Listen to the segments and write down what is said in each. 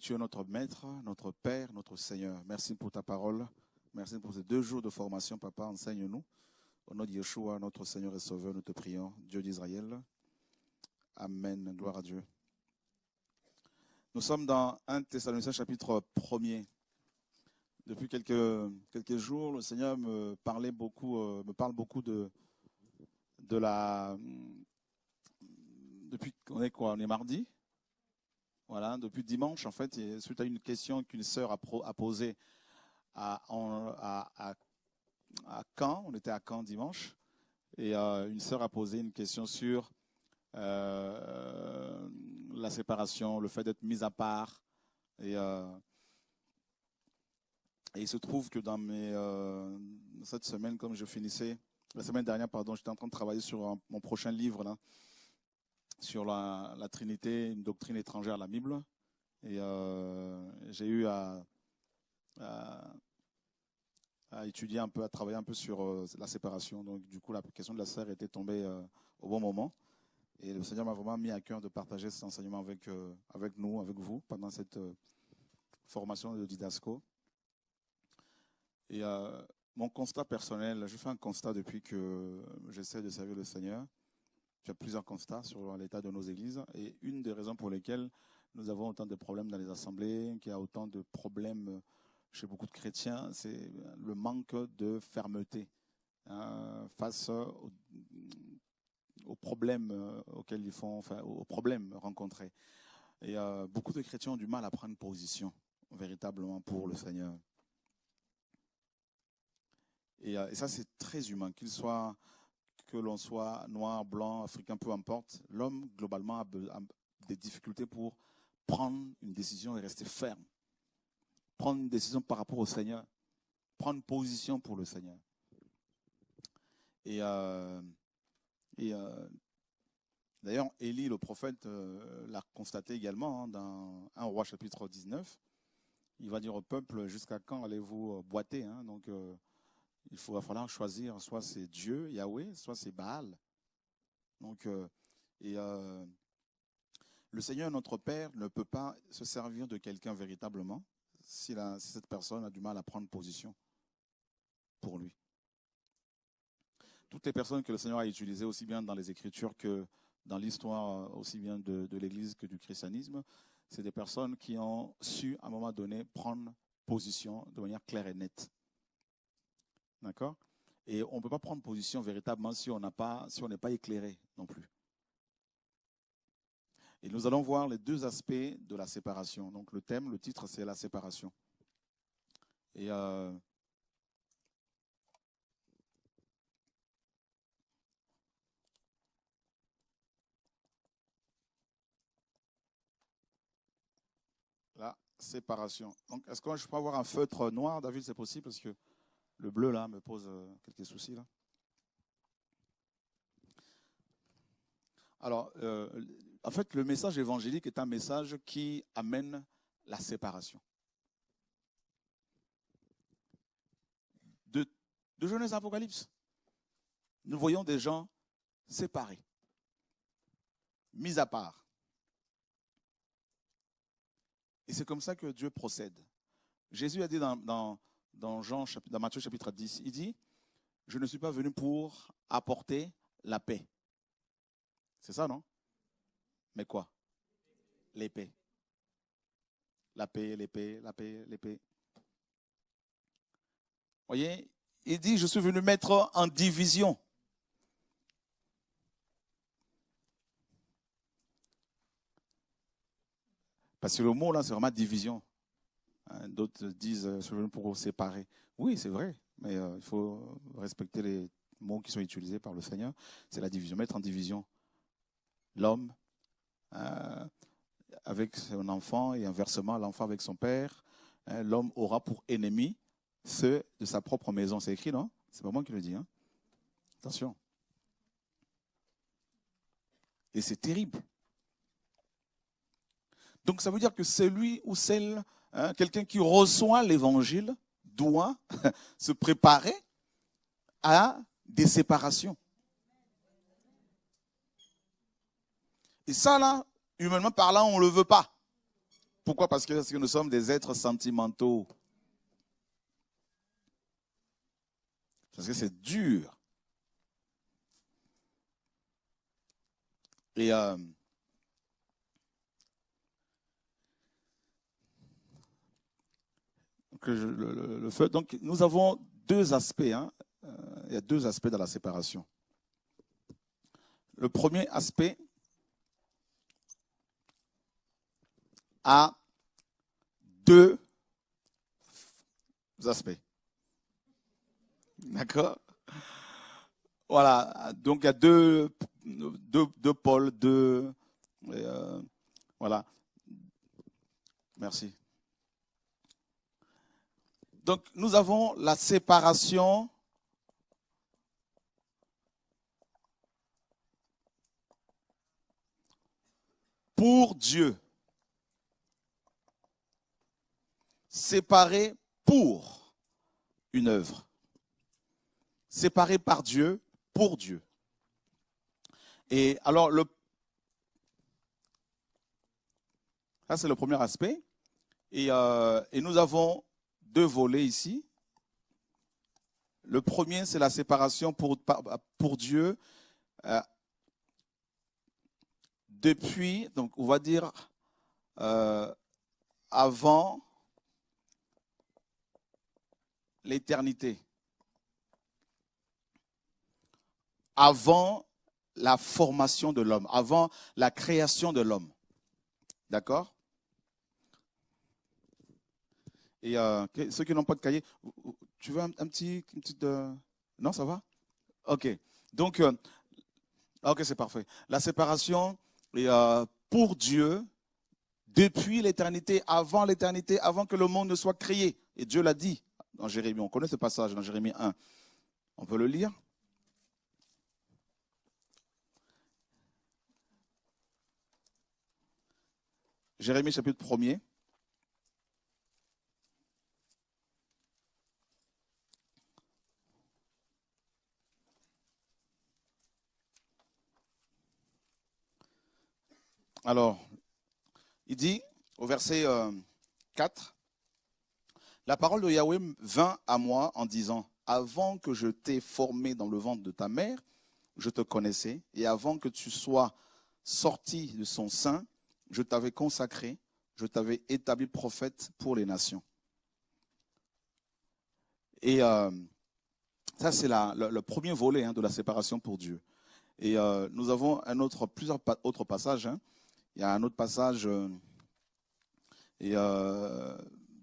Tu es notre Maître, notre Père, notre Seigneur. Merci pour ta parole. Merci pour ces 2 jours de formation, Papa. Enseigne-nous. Au nom de Yeshua, notre Seigneur et Sauveur, nous te prions. Dieu d'Israël. Amen. Gloire à Dieu. Nous sommes dans 1 Thessaloniciens chapitre 1er. Depuis quelques jours, le Seigneur me parle beaucoup de la... Depuis qu'on est quoi? On est mardi. Voilà, depuis dimanche, en fait, suite à une question qu'une sœur a posée à Caen, on était à Caen dimanche, et une sœur a posé une question sur la séparation, le fait d'être mis à part. Et il se trouve que dans cette semaine, comme je finissais, la semaine dernière, pardon, j'étais en train de travailler sur mon prochain livre, là, sur la Trinité, une doctrine étrangère à la Bible. Et j'ai eu à étudier un peu, à travailler un peu sur la séparation. Donc, du coup, la question de la sœur était tombée au bon moment. Et le Seigneur m'a vraiment mis à cœur de partager cet enseignement avec nous, avec vous, pendant cette formation de Didasco. Et mon constat personnel, je fais un constat depuis que j'essaie de servir le Seigneur. Il y a plusieurs constats sur l'état de nos églises. Et une des raisons pour lesquelles nous avons autant de problèmes dans les assemblées, qu'il y a autant de problèmes chez beaucoup de chrétiens, c'est le manque de fermeté face aux problèmes auxquels aux problèmes rencontrés. Et beaucoup de chrétiens ont du mal à prendre position véritablement pour le Seigneur. Et ça, c'est très humain, que l'on soit noir, blanc, africain, peu importe. L'homme, globalement, a des difficultés pour prendre une décision et rester ferme. Prendre une décision par rapport au Seigneur. Prendre position pour le Seigneur. Et d'ailleurs, Élie, le prophète, l'a constaté également dans 1 Roi chapitre 19. Il va dire au peuple, jusqu'à quand allez-vous boiter, hein? Donc, il va falloir choisir, soit c'est Dieu, Yahweh, soit c'est Baal. Donc, le Seigneur, notre Père, ne peut pas se servir de quelqu'un véritablement si cette personne a du mal à prendre position pour lui. Toutes les personnes que le Seigneur a utilisées, aussi bien dans les Écritures que dans l'histoire, aussi bien de l'Église que du christianisme, c'est des personnes qui ont su, à un moment donné, prendre position de manière claire et nette. D'accord? Et on ne peut pas prendre position véritablement si on n'est pas éclairé non plus. Et nous allons voir les 2 aspects de la séparation. Donc le titre, c'est la séparation. Et la séparation. Donc, est-ce que je peux avoir un feutre noir, David, c'est possible? Parce que le bleu, là, me pose quelques soucis, là. Alors, en fait, le message évangélique est un message qui amène la séparation. De Genèse à Apocalypse, nous voyons des gens séparés, mis à part. Et c'est comme ça que Dieu procède. Jésus a dit dans Matthieu chapitre 10, il dit, je ne suis pas venu pour apporter la paix. C'est ça, non? Mais quoi? L'épée. La paix, l'épée, la paix, l'épée. Voyez, il dit, je suis venu mettre en division. Parce que le mot là, c'est vraiment division. D'autres disent, je suis venu pour séparer. Oui, c'est vrai, mais il faut respecter les mots qui sont utilisés par le Seigneur. C'est la division, mettre en division l'homme avec son enfant et inversement, l'enfant avec son père. L'homme aura pour ennemi ceux de sa propre maison. C'est écrit, non? C'est pas moi qui le dis. Hein? Attention. Et c'est terrible. Donc ça veut dire que celui ou celle, quelqu'un qui reçoit l'évangile doit se préparer à des séparations. Et ça là, humainement parlant, on ne le veut pas. Pourquoi? Parce que nous sommes des êtres sentimentaux. Parce que c'est dur. Et le feu. Donc, nous avons deux aspects. Hein. Il y a deux aspects dans la séparation. Le premier aspect a deux aspects. D'accord? Voilà. Donc, il y a deux pôles, voilà. Merci. Donc, nous avons la séparation pour Dieu. Séparé pour une œuvre. Séparé par Dieu, pour Dieu. Et alors, ça c'est le premier aspect. Et nous avons deux volets ici. Le premier, c'est la séparation pour Dieu depuis, donc on va dire, avant l'éternité. Avant la formation de l'homme, avant la création de l'homme. D'accord? Et ceux qui n'ont pas de cahier, tu veux une petite... Non, ça va? Ok. Donc, ok, c'est parfait. La séparation est pour Dieu depuis l'éternité, avant que le monde ne soit créé. Et Dieu l'a dit dans Jérémie. On connaît ce passage dans Jérémie 1. On peut le lire? Jérémie chapitre 1er. Alors, il dit au verset 4, « La parole de Yahweh vint à moi en disant, avant que je t'ai formé dans le ventre de ta mère, je te connaissais, et avant que tu sois sorti de son sein, je t'avais consacré, je t'avais établi prophète pour les nations. » Et ça, c'est le premier volet de la séparation pour Dieu. Et nous avons plusieurs autres passages. Hein. Il y a un autre passage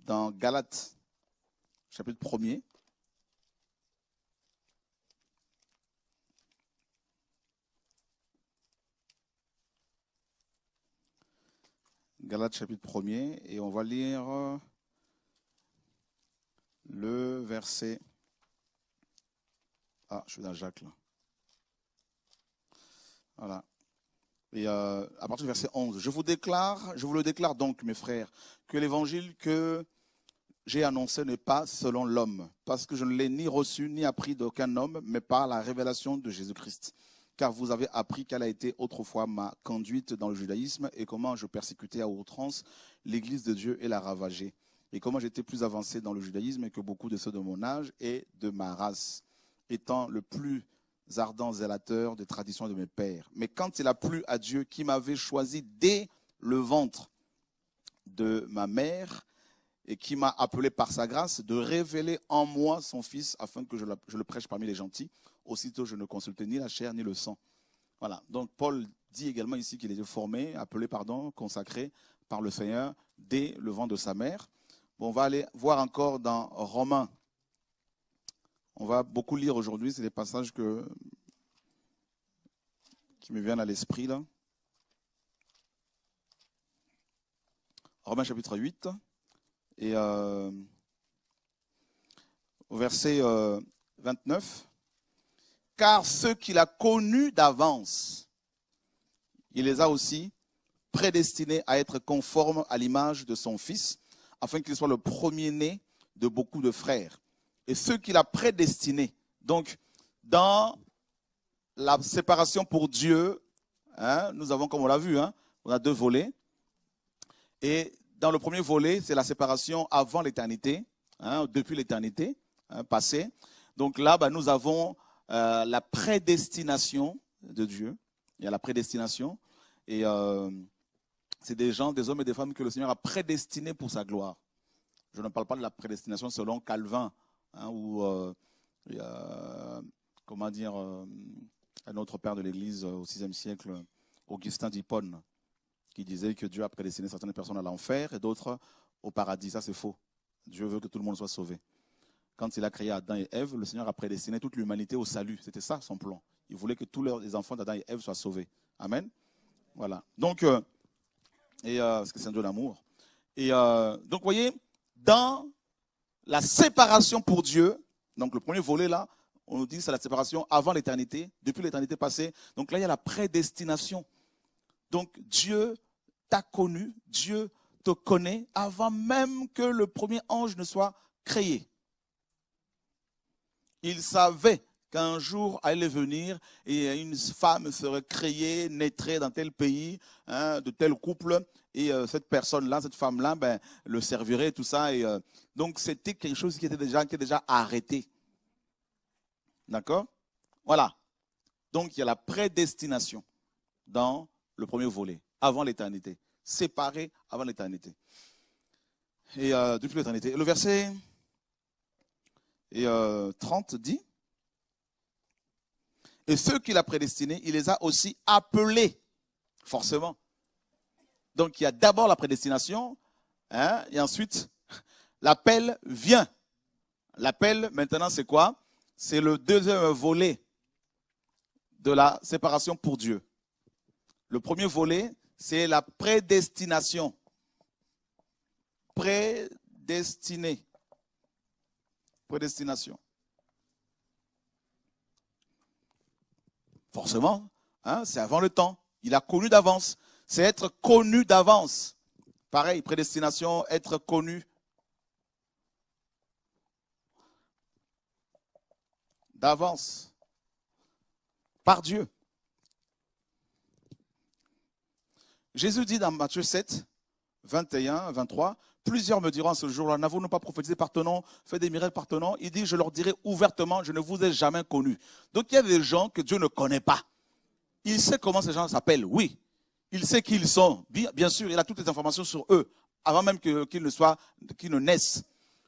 dans Galates, chapitre 1er. Galates, chapitre 1er. Et on va lire le verset... Ah, je suis dans Jacques, là. Voilà. Et à partir du verset 11, je vous le déclare donc, mes frères, que l'évangile que j'ai annoncé n'est pas selon l'homme, parce que je ne l'ai ni reçu ni appris d'aucun homme, mais par la révélation de Jésus-Christ. Car vous avez appris quelle a été autrefois ma conduite dans le judaïsme et comment je persécutais à outrance l'église de Dieu et la ravageais. Et comment j'étais plus avancé dans le judaïsme que beaucoup de ceux de mon âge et de ma race, étant le plus ardent zélateur des traditions de mes pères. Mais quand il a plu à Dieu qui m'avait choisi dès le ventre de ma mère et qui m'a appelé par sa grâce de révéler en moi son Fils afin que je le prêche parmi les gentils, aussitôt je ne consultais ni la chair ni le sang. Voilà. Donc Paul dit également ici qu'il était formé, appelé, consacré par le Seigneur dès le ventre de sa mère. Bon, on va aller voir encore dans Romains. On va beaucoup lire aujourd'hui, c'est des passages qui me viennent à l'esprit là. Romains chapitre 8, et au verset 29. « Car ceux qu'il a connus d'avance, il les a aussi prédestinés à être conformes à l'image de son Fils, afin qu'il soit le premier-né de beaucoup de frères. Et ceux qu'il a prédestinés. » Donc, dans la séparation pour Dieu, nous avons, comme on l'a vu, on a deux volets. Et dans le premier volet, c'est la séparation avant l'éternité, hein, depuis l'éternité passée. Donc là, nous avons la prédestination de Dieu. Il y a la prédestination. Et c'est des gens, des hommes et des femmes que le Seigneur a prédestinés pour sa gloire. Je ne parle pas de la prédestination selon Calvin, hein, ou comment dire, un autre père de l'Église au VIe siècle, Augustin d'Hippone, qui disait que Dieu a prédestiné certaines personnes à l'enfer et d'autres au paradis. Ça, c'est faux. Dieu veut que tout le monde soit sauvé. Quand il a créé Adam et Ève, le Seigneur a prédestiné toute l'humanité au salut. C'était ça son plan. Il voulait que tous les enfants d'Adam et Ève soient sauvés. Amen. Voilà. Donc, parce que c'est un Dieu d'amour. Et donc, vous voyez, dans la séparation pour Dieu, donc le premier volet là, on nous dit que c'est la séparation avant l'éternité, depuis l'éternité passée. Donc là, il y a la prédestination. Donc Dieu t'a connu, Dieu te connaît avant même que le premier ange ne soit créé. Il savait qu'un jour allait venir et une femme serait créée, naîtrait dans tel pays, hein, de tel couple, et cette personne-là, cette femme-là, le servirait, tout ça. Et, donc c'était quelque chose qui était déjà arrêté. D'accord? Voilà. Donc il y a la prédestination dans le premier volet, avant l'éternité, séparé avant l'éternité. Et depuis l'éternité. Et le verset 30 dit, et ceux qu'il a prédestinés, il les a aussi appelés, forcément. Donc il y a d'abord la prédestination, hein, et ensuite l'appel vient. L'appel maintenant c'est quoi? C'est le deuxième volet de la séparation pour Dieu. Le premier volet, c'est la prédestination. Prédestiné. Prédestination. Forcément, hein, c'est avant le temps. Il a connu d'avance. C'est être connu d'avance. Pareil, prédestination, être connu d'avance par Dieu. Jésus dit dans Matthieu 7, 21, 23, plusieurs me diront ce jour-là, n'avons-nous pas prophétisé par ton nom, fait des miracles par ton nom? Il dit, je leur dirai ouvertement, je ne vous ai jamais connus. Donc il y a des gens que Dieu ne connaît pas. Il sait comment ces gens s'appellent, oui. Il sait qui ils sont, bien sûr, il a toutes les informations sur eux, avant même qu'ils ne naissent.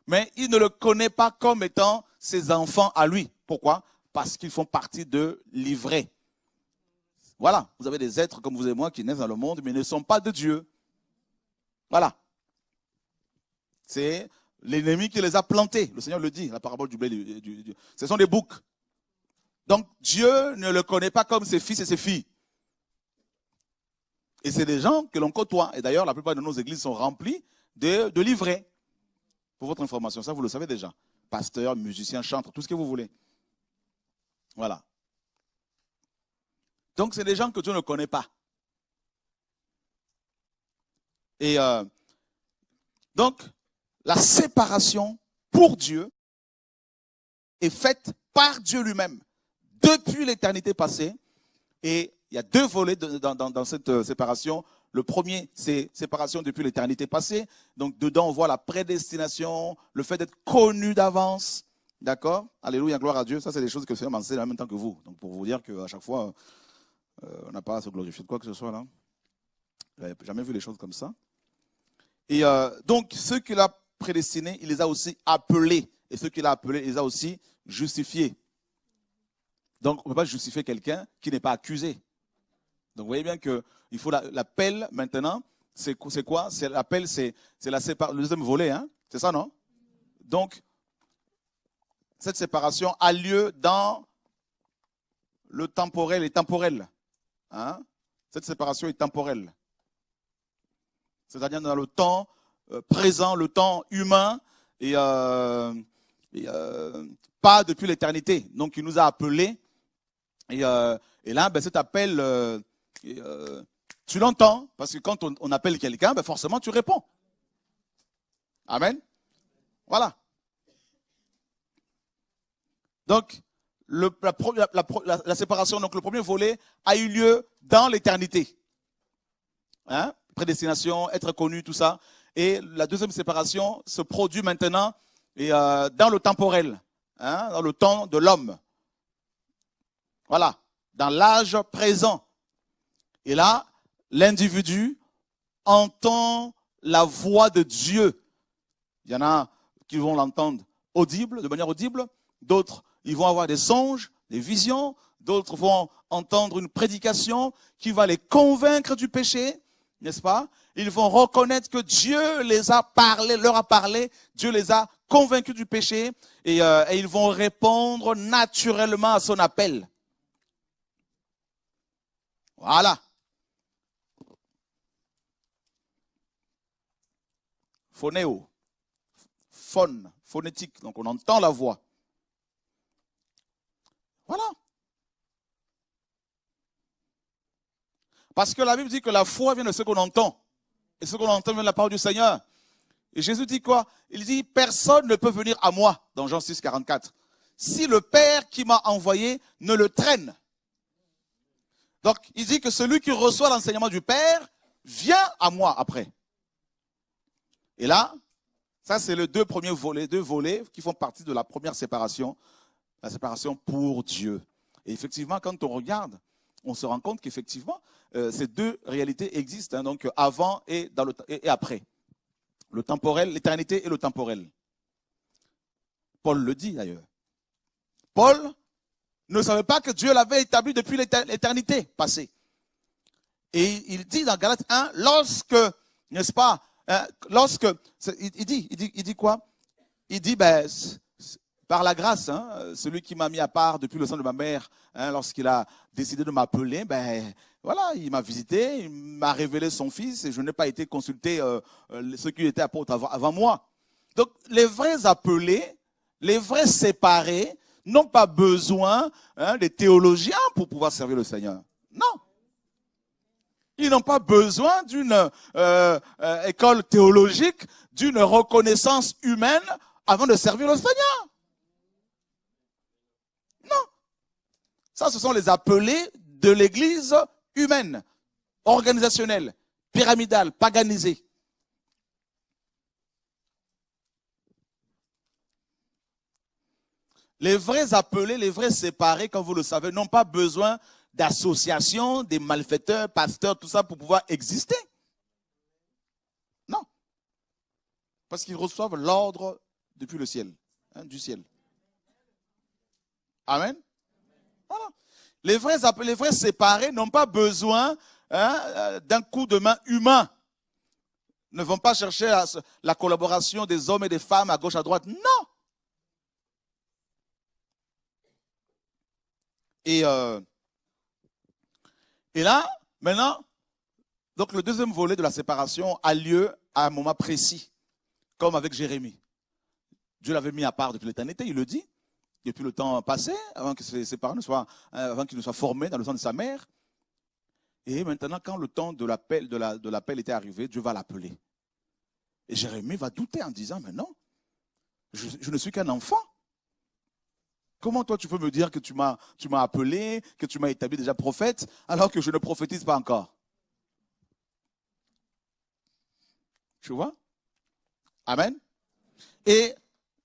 Mais il ne le connaît pas comme étant ses enfants à lui. Pourquoi? Parce qu'ils font partie de l'ivraie. Voilà, vous avez des êtres comme vous et moi qui naissent dans le monde, mais ne sont pas de Dieu. Voilà. C'est l'ennemi qui les a plantés. Le Seigneur le dit, la parabole du blé. Ce sont des boucs. Donc Dieu ne le connaît pas comme ses fils et ses filles. Et c'est des gens que l'on côtoie. Et d'ailleurs, la plupart de nos églises sont remplies de livrets. Pour votre information, ça vous le savez déjà. Pasteurs, musiciens, chantres, tout ce que vous voulez. Voilà. Donc c'est des gens que Dieu ne connaît pas. Et donc, la séparation pour Dieu est faite par Dieu lui-même depuis l'éternité passée. Et il y a deux volets dans cette séparation. Le premier, c'est séparation depuis l'éternité passée. Donc, dedans, on voit la prédestination, le fait d'être connu d'avance. D'accord? Alléluia, gloire à Dieu. Ça, c'est des choses que le Seigneur m'enseigne en même temps que vous. Donc, pour vous dire qu'à chaque fois, on n'a pas à se glorifier de quoi que ce soit là. Je n'avais jamais vu les choses comme ça. Et donc, ceux qu'il a prédestinés, il les a aussi appelés. Et ceux qu'il a appelés, il les a aussi justifiés. Donc, on ne peut pas justifier quelqu'un qui n'est pas accusé. Donc, vous voyez bien qu'il faut l'appel maintenant. C'est quoi? L'appel, c'est le deuxième volet. Hein? C'est ça, non? Donc, cette séparation a lieu dans le temporel et temporel. Hein? Cette séparation est temporelle. C'est-à-dire dans le temps présent, le temps humain, et pas depuis l'éternité. Donc il nous a appelés, et là, cet appel, tu l'entends, parce que quand on appelle quelqu'un, forcément tu réponds. Amen. Voilà. Donc, la séparation, donc le premier volet, a eu lieu dans l'éternité. Hein? Prédestination, être connu, tout ça. Et la deuxième séparation se produit maintenant dans le temporel, hein, dans le temps de l'homme. Voilà, dans l'âge présent. Et là, l'individu entend la voix de Dieu. Il y en a qui vont l'entendre audible, de manière audible. D'autres, ils vont avoir des songes, des visions. D'autres vont entendre une prédication qui va les convaincre du péché, n'est-ce pas? Ils vont reconnaître que Dieu les a parlé, leur a parlé. Dieu les a convaincus du péché et ils vont répondre naturellement à son appel. Voilà. Phonéo. Phone, phonétique. Donc on entend la voix. Voilà. Parce que la Bible dit que la foi vient de ce qu'on entend. Et ce qu'on entend vient de la parole du Seigneur. Et Jésus dit quoi? Il dit, personne ne peut venir à moi, dans Jean 6, 44, si le Père qui m'a envoyé ne le traîne. Donc, il dit que celui qui reçoit l'enseignement du Père vient à moi après. Et là, ça c'est les deux volets qui font partie de la première séparation, la séparation pour Dieu. Et effectivement, quand on regarde, on se rend compte qu'effectivement, ces deux réalités existent, hein, donc avant et après. Le temporel, l'éternité et le temporel. Paul le dit d'ailleurs. Paul ne savait pas que Dieu l'avait établi depuis l'éternité passée. Et il dit dans Galates 1, lorsque, n'est-ce pas, il dit quoi? Il dit, ben, par la grâce, hein, celui qui m'a mis à part depuis le sein de ma mère, hein, lorsqu'il a décidé de m'appeler, ben voilà, il m'a visité, il m'a révélé son fils et je n'ai pas été consulté ceux qui étaient apôtres avant moi. Donc les vrais appelés, les vrais séparés n'ont pas besoin des théologiens pour pouvoir servir le Seigneur. Non. Ils n'ont pas besoin d'une école théologique, d'une reconnaissance humaine avant de servir le Seigneur. Non. Ça, ce sont les appelés de l'Église humaine, organisationnelle, pyramidale, paganisée. Les vrais appelés, les vrais séparés, comme vous le savez, n'ont pas besoin d'associations, des malfaiteurs, pasteurs, tout ça pour pouvoir exister. Non. Parce qu'ils reçoivent l'ordre depuis le ciel, hein, du ciel. Amen. Voilà. Les vrais séparés n'ont pas besoin d'un coup de main humain. Ne vont pas chercher la collaboration des hommes et des femmes à gauche, à droite. Non. Et là, maintenant, donc le deuxième volet de la séparation a lieu à un moment précis, comme avec Jérémie. Dieu l'avait mis à part depuis l'éternité, il le dit. Depuis le temps passé, avant que ses parents avant qu'il ne soit formé dans le sein de sa mère. Et maintenant, quand le temps de l'appel était arrivé, Dieu va l'appeler. Et Jérémie va douter en disant, mais non, je ne suis qu'un enfant. Comment toi tu peux me dire que tu m'as appelé, que tu m'as établi déjà prophète, alors que je ne prophétise pas encore? Tu vois? Amen. Et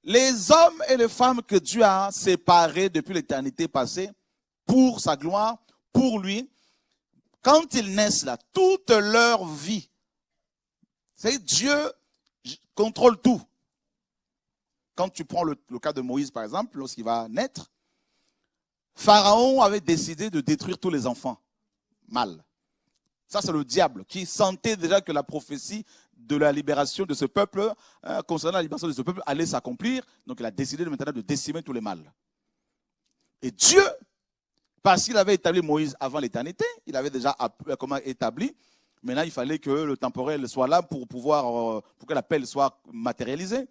les hommes et les femmes que Dieu a séparés depuis l'éternité passée, pour sa gloire, pour lui, quand ils naissent là, toute leur vie, c'est Dieu contrôle tout. Quand tu prends le cas de Moïse, par exemple, lorsqu'il va naître, Pharaon avait décidé de détruire tous les enfants mâles. Ça, c'est le diable qui sentait déjà que la prophétie de la libération de ce peuple, concernant la libération de ce peuple, allait s'accomplir. Donc, il a décidé maintenant de décimer tous les mâles. Et Dieu, parce qu'il avait établi Moïse avant l'éternité, il avait déjà établi. Maintenant, il fallait que le temporel soit là pour que l'appel soit matérialisé.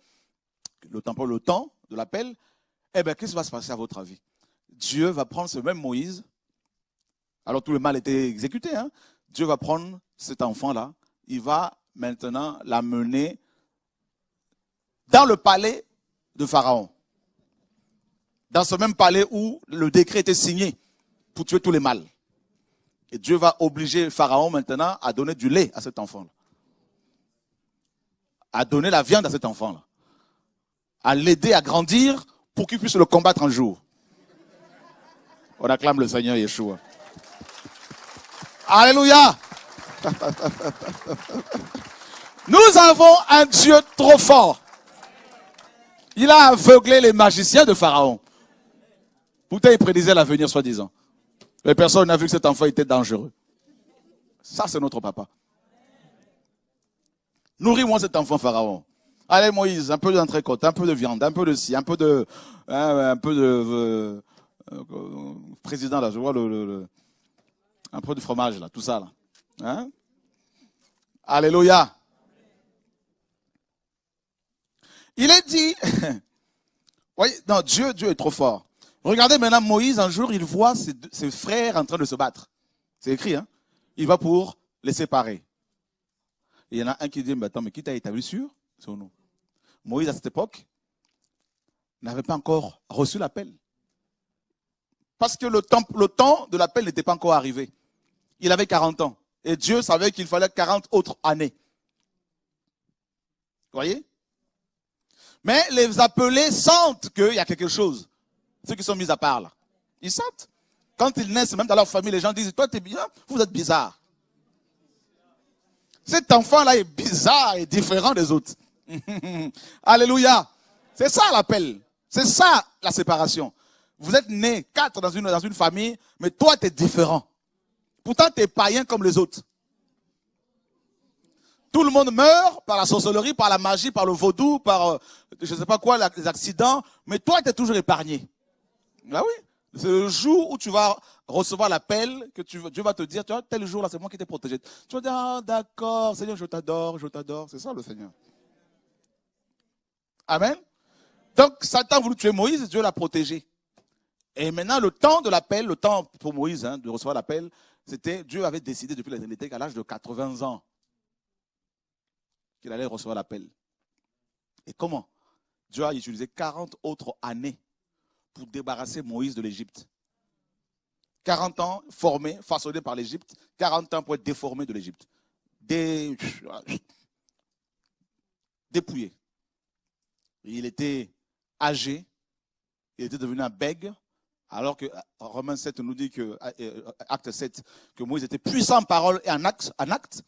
Le temps de l'appel. Eh bien, qu'est-ce qui va se passer à votre avis? Dieu va prendre ce même Moïse. Alors, tout le mal était exécuté. Hein? Dieu va prendre cet enfant-là. Il va maintenant l'amener dans le palais de Pharaon. Dans ce même palais où le décret était signé pour tuer tous les mâles. Et Dieu va obliger Pharaon maintenant à donner du lait à cet enfant-là. à donner la viande à cet enfant-là, à l'aider à grandir pour qu'il puisse le combattre un jour. On acclame le Seigneur Yeshua. Alléluia. Nous avons un Dieu trop fort. Il a aveuglé les magiciens de Pharaon. Pourtant, il prédisait l'avenir, soi-disant. Mais personne n'a vu que cet enfant était dangereux. Ça, c'est notre papa. Nourris-moi cet enfant, Pharaon. Allez, Moïse, un peu d'entrecôte, un peu de viande, un peu de ci, un peu de président, là, je vois un peu de fromage, là, tout ça, là. Hein? Alléluia. Il est dit, voyez, non, Dieu est trop fort. Regardez maintenant Moïse, un jour, il voit ses frères en train de se battre. C'est écrit, hein? Il va pour les séparer. Et il y en a un qui dit, mais attends, mais qui t'a établi sur son nom? Moïse, à cette époque, n'avait pas encore reçu l'appel. Parce que le temps de l'appel n'était pas encore arrivé. Il avait 40 ans. Et Dieu savait qu'il fallait 40 autres années. Vous voyez? Mais les appelés sentent qu'il y a quelque chose. Ceux qui sont mis à part là. Ils sentent. Quand ils naissent, même dans leur famille, les gens disent, toi t'es bien, vous êtes bizarre. Cet enfant-là est bizarre et différent des autres. Alléluia. C'est ça l'appel. C'est ça la séparation. Vous êtes nés 4 dans une famille, mais toi tu es différent. Pourtant tu es païen comme les autres. Tout le monde meurt par la sorcellerie, par la magie, par le vaudou, par je ne sais pas quoi, les accidents, mais toi tu es toujours épargné. Ah oui. C'est le jour où tu vas recevoir l'appel, que Dieu va te dire, tu vois, tel jour là, c'est moi qui t'ai protégé. Tu vas dire, ah d'accord, Seigneur, je t'adore, je t'adore. C'est ça le Seigneur. Amen. Donc, Satan a voulu tuer Moïse, Dieu l'a protégé. Et maintenant, le temps de l'appel, le temps pour Moïse de recevoir l'appel, c'était, Dieu avait décidé depuis l'éternité qu'à l'âge de 80 ans, qu'il allait recevoir l'appel. Et comment? Dieu a utilisé 40 autres années pour débarrasser Moïse de l'Égypte. 40 ans formé, façonné par l'Égypte, 40 ans pour être déformé de l'Égypte. Dépouillé. Il était âgé, il était devenu un bègue, alors que Romains 7 nous dit que, acte 7, que Moïse était puissant en parole et en acte.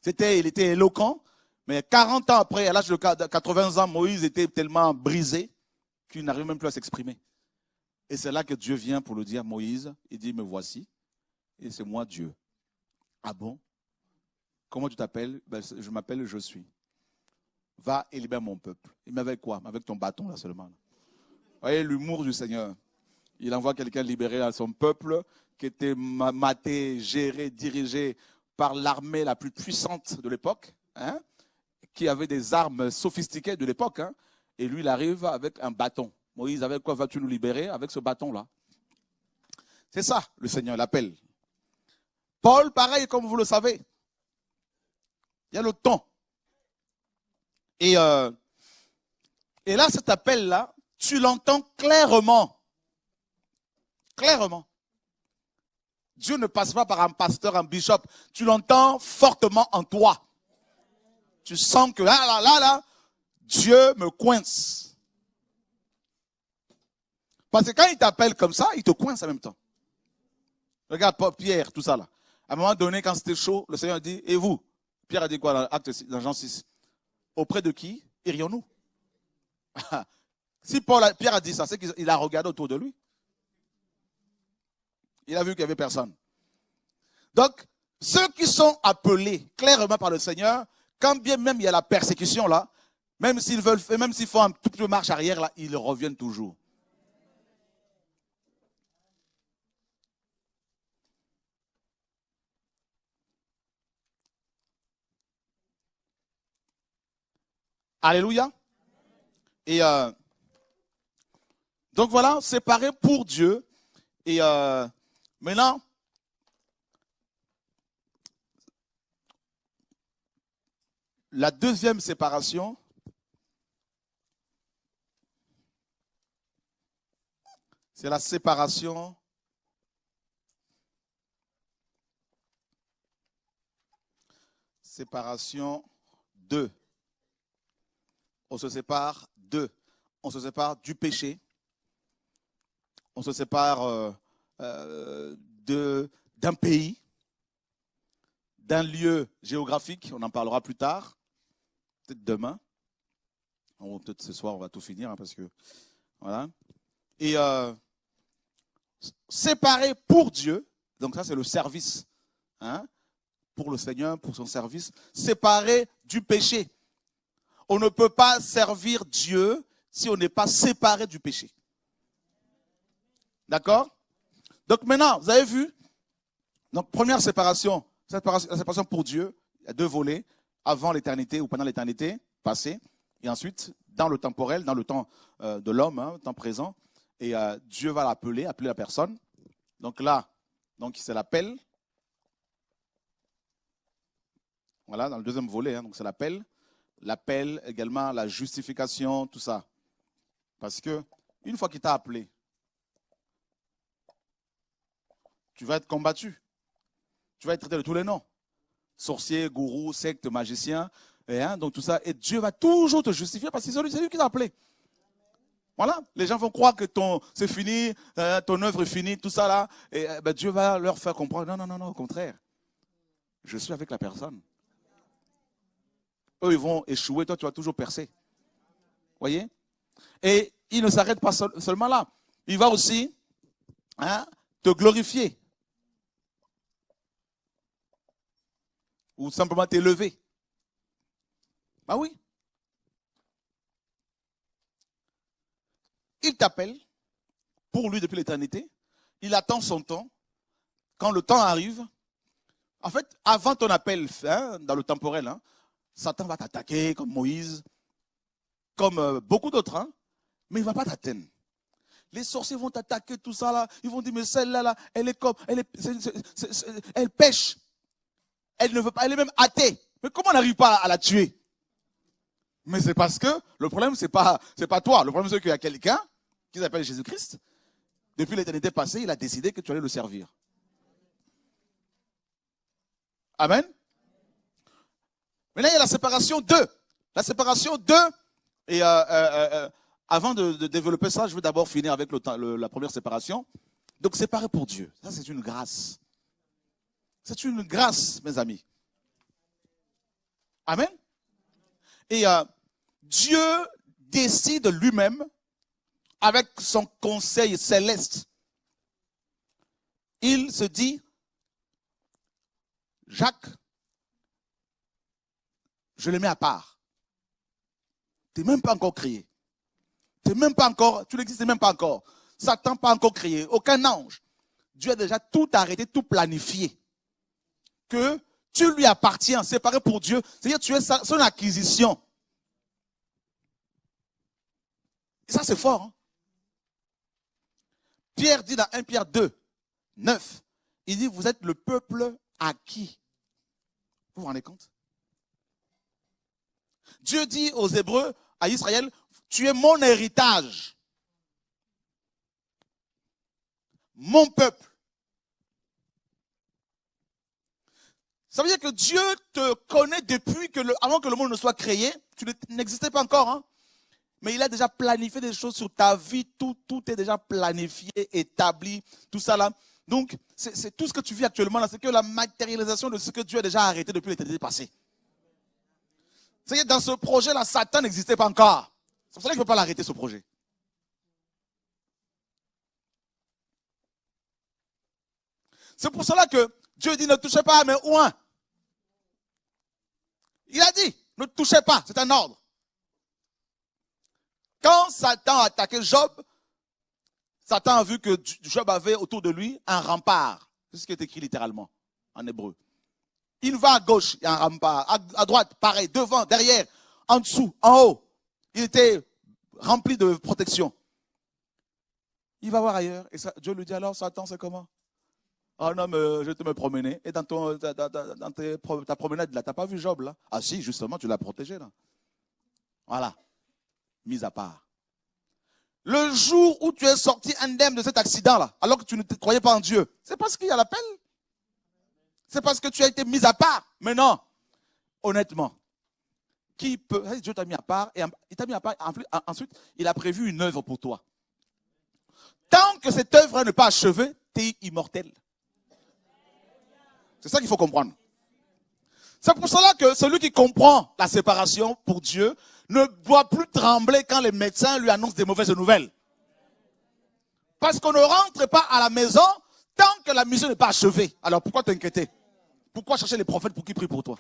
Il était éloquent, mais 40 ans après, à l'âge de 80 ans, Moïse était tellement brisé qu'il n'arrivait même plus à s'exprimer. Et c'est là que Dieu vient pour le dire à Moïse. Il dit, me voici, et c'est moi Dieu. Ah bon? Comment tu t'appelles? Ben, je m'appelle Je suis. Va et libère mon peuple. Et mais avec quoi? Avec ton bâton là seulement. Vous voyez l'humour du Seigneur. Il envoie quelqu'un libérer à son peuple qui était maté, géré, dirigé par l'armée la plus puissante de l'époque, hein, qui avait des armes sophistiquées de l'époque. Hein, et lui, il arrive avec un bâton. Moïse, avec quoi vas-tu nous libérer? Avec ce bâton-là. C'est ça, le Seigneur l'appelle. Paul, pareil, comme vous le savez. Il y a le temps. Et là, cet appel-là, tu l'entends clairement. Clairement. Dieu ne passe pas par un pasteur, un bishop. Tu l'entends fortement en toi. Tu sens que là, Dieu me coince. Parce que quand il t'appelle comme ça, il te coince en même temps. Regarde Pierre, tout ça là. À un moment donné, quand c'était chaud, le Seigneur dit, et vous? Pierre a dit quoi dans Jean 6? Auprès de qui irions-nous? Si Pierre a dit ça, c'est qu'il a regardé autour de lui. Il a vu qu'il n'y avait personne. Donc, ceux qui sont appelés clairement par le Seigneur, quand bien même il y a la persécution là, même s'ils font un tout petit peu marche arrière là, ils reviennent toujours. Alléluia. Et donc voilà, séparés pour Dieu. Et maintenant, la deuxième séparation, c'est la séparation de On se sépare d'eux. On se sépare du péché. On se sépare d'un pays, d'un lieu géographique. On en parlera plus tard, peut-être demain. Peut-être ce soir, on va tout finir, hein, parce que voilà. Et séparé pour Dieu. Donc ça, c'est le service, hein, pour le Seigneur, pour son service. Séparé du péché. On ne peut pas servir Dieu si on n'est pas séparé du péché. D'accord? Donc maintenant, vous avez vu, donc première séparation, la séparation pour Dieu, il y a deux volets, avant l'éternité ou pendant l'éternité passée, et ensuite dans le temporel, dans le temps de l'homme, hein, temps présent, et Dieu va appeler la personne. Donc là, c'est l'appel. Voilà, dans le deuxième volet, hein, donc c'est l'appel. L'appel également, la justification, tout ça. Parce que une fois qu'il t'a appelé, tu vas être combattu. Tu vas être traité de tous les noms. Sorcier, gourou, secte, magicien, donc tout ça. Et Dieu va toujours te justifier parce que c'est lui qui t'a appelé. Voilà, les gens vont croire que c'est fini, ton œuvre est finie, tout ça là. Et Dieu va leur faire comprendre, non, au contraire. Je suis avec la personne. Eux, ils vont échouer, toi, tu vas toujours percer. Voyez? Et il ne s'arrête pas seulement là. Il va aussi te glorifier. Ou simplement t'élever. Bah oui. Il t'appelle pour lui depuis l'éternité. Il attend son temps. Quand le temps arrive, en fait, avant ton appel, dans le temporel, Satan va t'attaquer comme Moïse, comme beaucoup d'autres, mais il ne va pas t'atteindre. Les sorciers vont t'attaquer, tout ça là. Ils vont dire, mais celle-là, elle pêche. Elle ne veut pas, elle est même athée. Mais comment on n'arrive pas à la tuer? Mais c'est parce que le problème, c'est pas toi. Le problème, c'est qu'il y a quelqu'un qui s'appelle Jésus-Christ. Depuis l'éternité passée, il a décidé que tu allais le servir. Amen. Maintenant, il y a la séparation d'eux. La séparation d'eux. Et avant de développer ça, je veux d'abord finir avec la première séparation. Donc, séparer pour Dieu. Ça, c'est une grâce. C'est une grâce, mes amis. Amen. Et Dieu décide lui-même, avec son conseil céleste, il se dit, Jacques, je le mets à part. Tu n'es même pas encore créé. Tu n'existes même pas encore. Satan pas encore créé. Aucun ange. Dieu a déjà tout arrêté, tout planifié. Que tu lui appartiens, séparé pour Dieu. C'est-à-dire tu es son acquisition. Et ça, c'est fort. Hein? Pierre dit dans 1 Pierre 2, 9, il dit, vous êtes le peuple acquis. Vous vous rendez compte? Dieu dit aux Hébreux, à Israël, tu es mon héritage. Mon peuple. Ça veut dire que Dieu te connaît depuis avant que le monde ne soit créé. Tu n'existais pas encore, hein? Mais il a déjà planifié des choses sur ta vie. Tout est déjà planifié, établi, tout ça là. Donc, c'est tout ce que tu vis actuellement là. C'est que la matérialisation de ce que Dieu a déjà arrêté depuis l'éternité passée. C'est-à-dire dans ce projet-là, Satan n'existait pas encore. C'est pour ça qu'il ne peut pas l'arrêter, ce projet. C'est pour cela que Dieu dit, ne touchez pas à mes oins. Il a dit, ne touchez pas, c'est un ordre. Quand Satan a attaqué Job, Satan a vu que Job avait autour de lui un rempart. C'est ce qui est écrit littéralement en hébreu. Il va à gauche, il y a un rempart. À droite, pareil, devant, derrière, en dessous, en haut. Il était rempli de protection. Il va voir ailleurs. Et Dieu lui dit alors, Satan, c'est comment? Oh non, mais je vais te me promener. Et dans ta promenade, là, tu n'as pas vu Job, là? Ah si, justement, tu l'as protégé, là. Voilà. Mis à part. Le jour où tu es sorti indemne de cet accident-là, alors que tu ne te croyais pas en Dieu, c'est parce qu'il y a l'appel. C'est parce que tu as été mis à part. Mais non, honnêtement, qui peut... Dieu t'a mis à part, et il t'a mis à part, ensuite, il a prévu une œuvre pour toi. Tant que cette œuvre n'est pas achevée, tu es immortel. C'est ça qu'il faut comprendre. C'est pour cela que celui qui comprend la séparation pour Dieu ne doit plus trembler quand les médecins lui annoncent des mauvaises nouvelles. Parce qu'on ne rentre pas à la maison tant que la mission n'est pas achevée. Alors pourquoi t'inquiéter? Pourquoi chercher les prophètes pour qu'ils prient pour toi?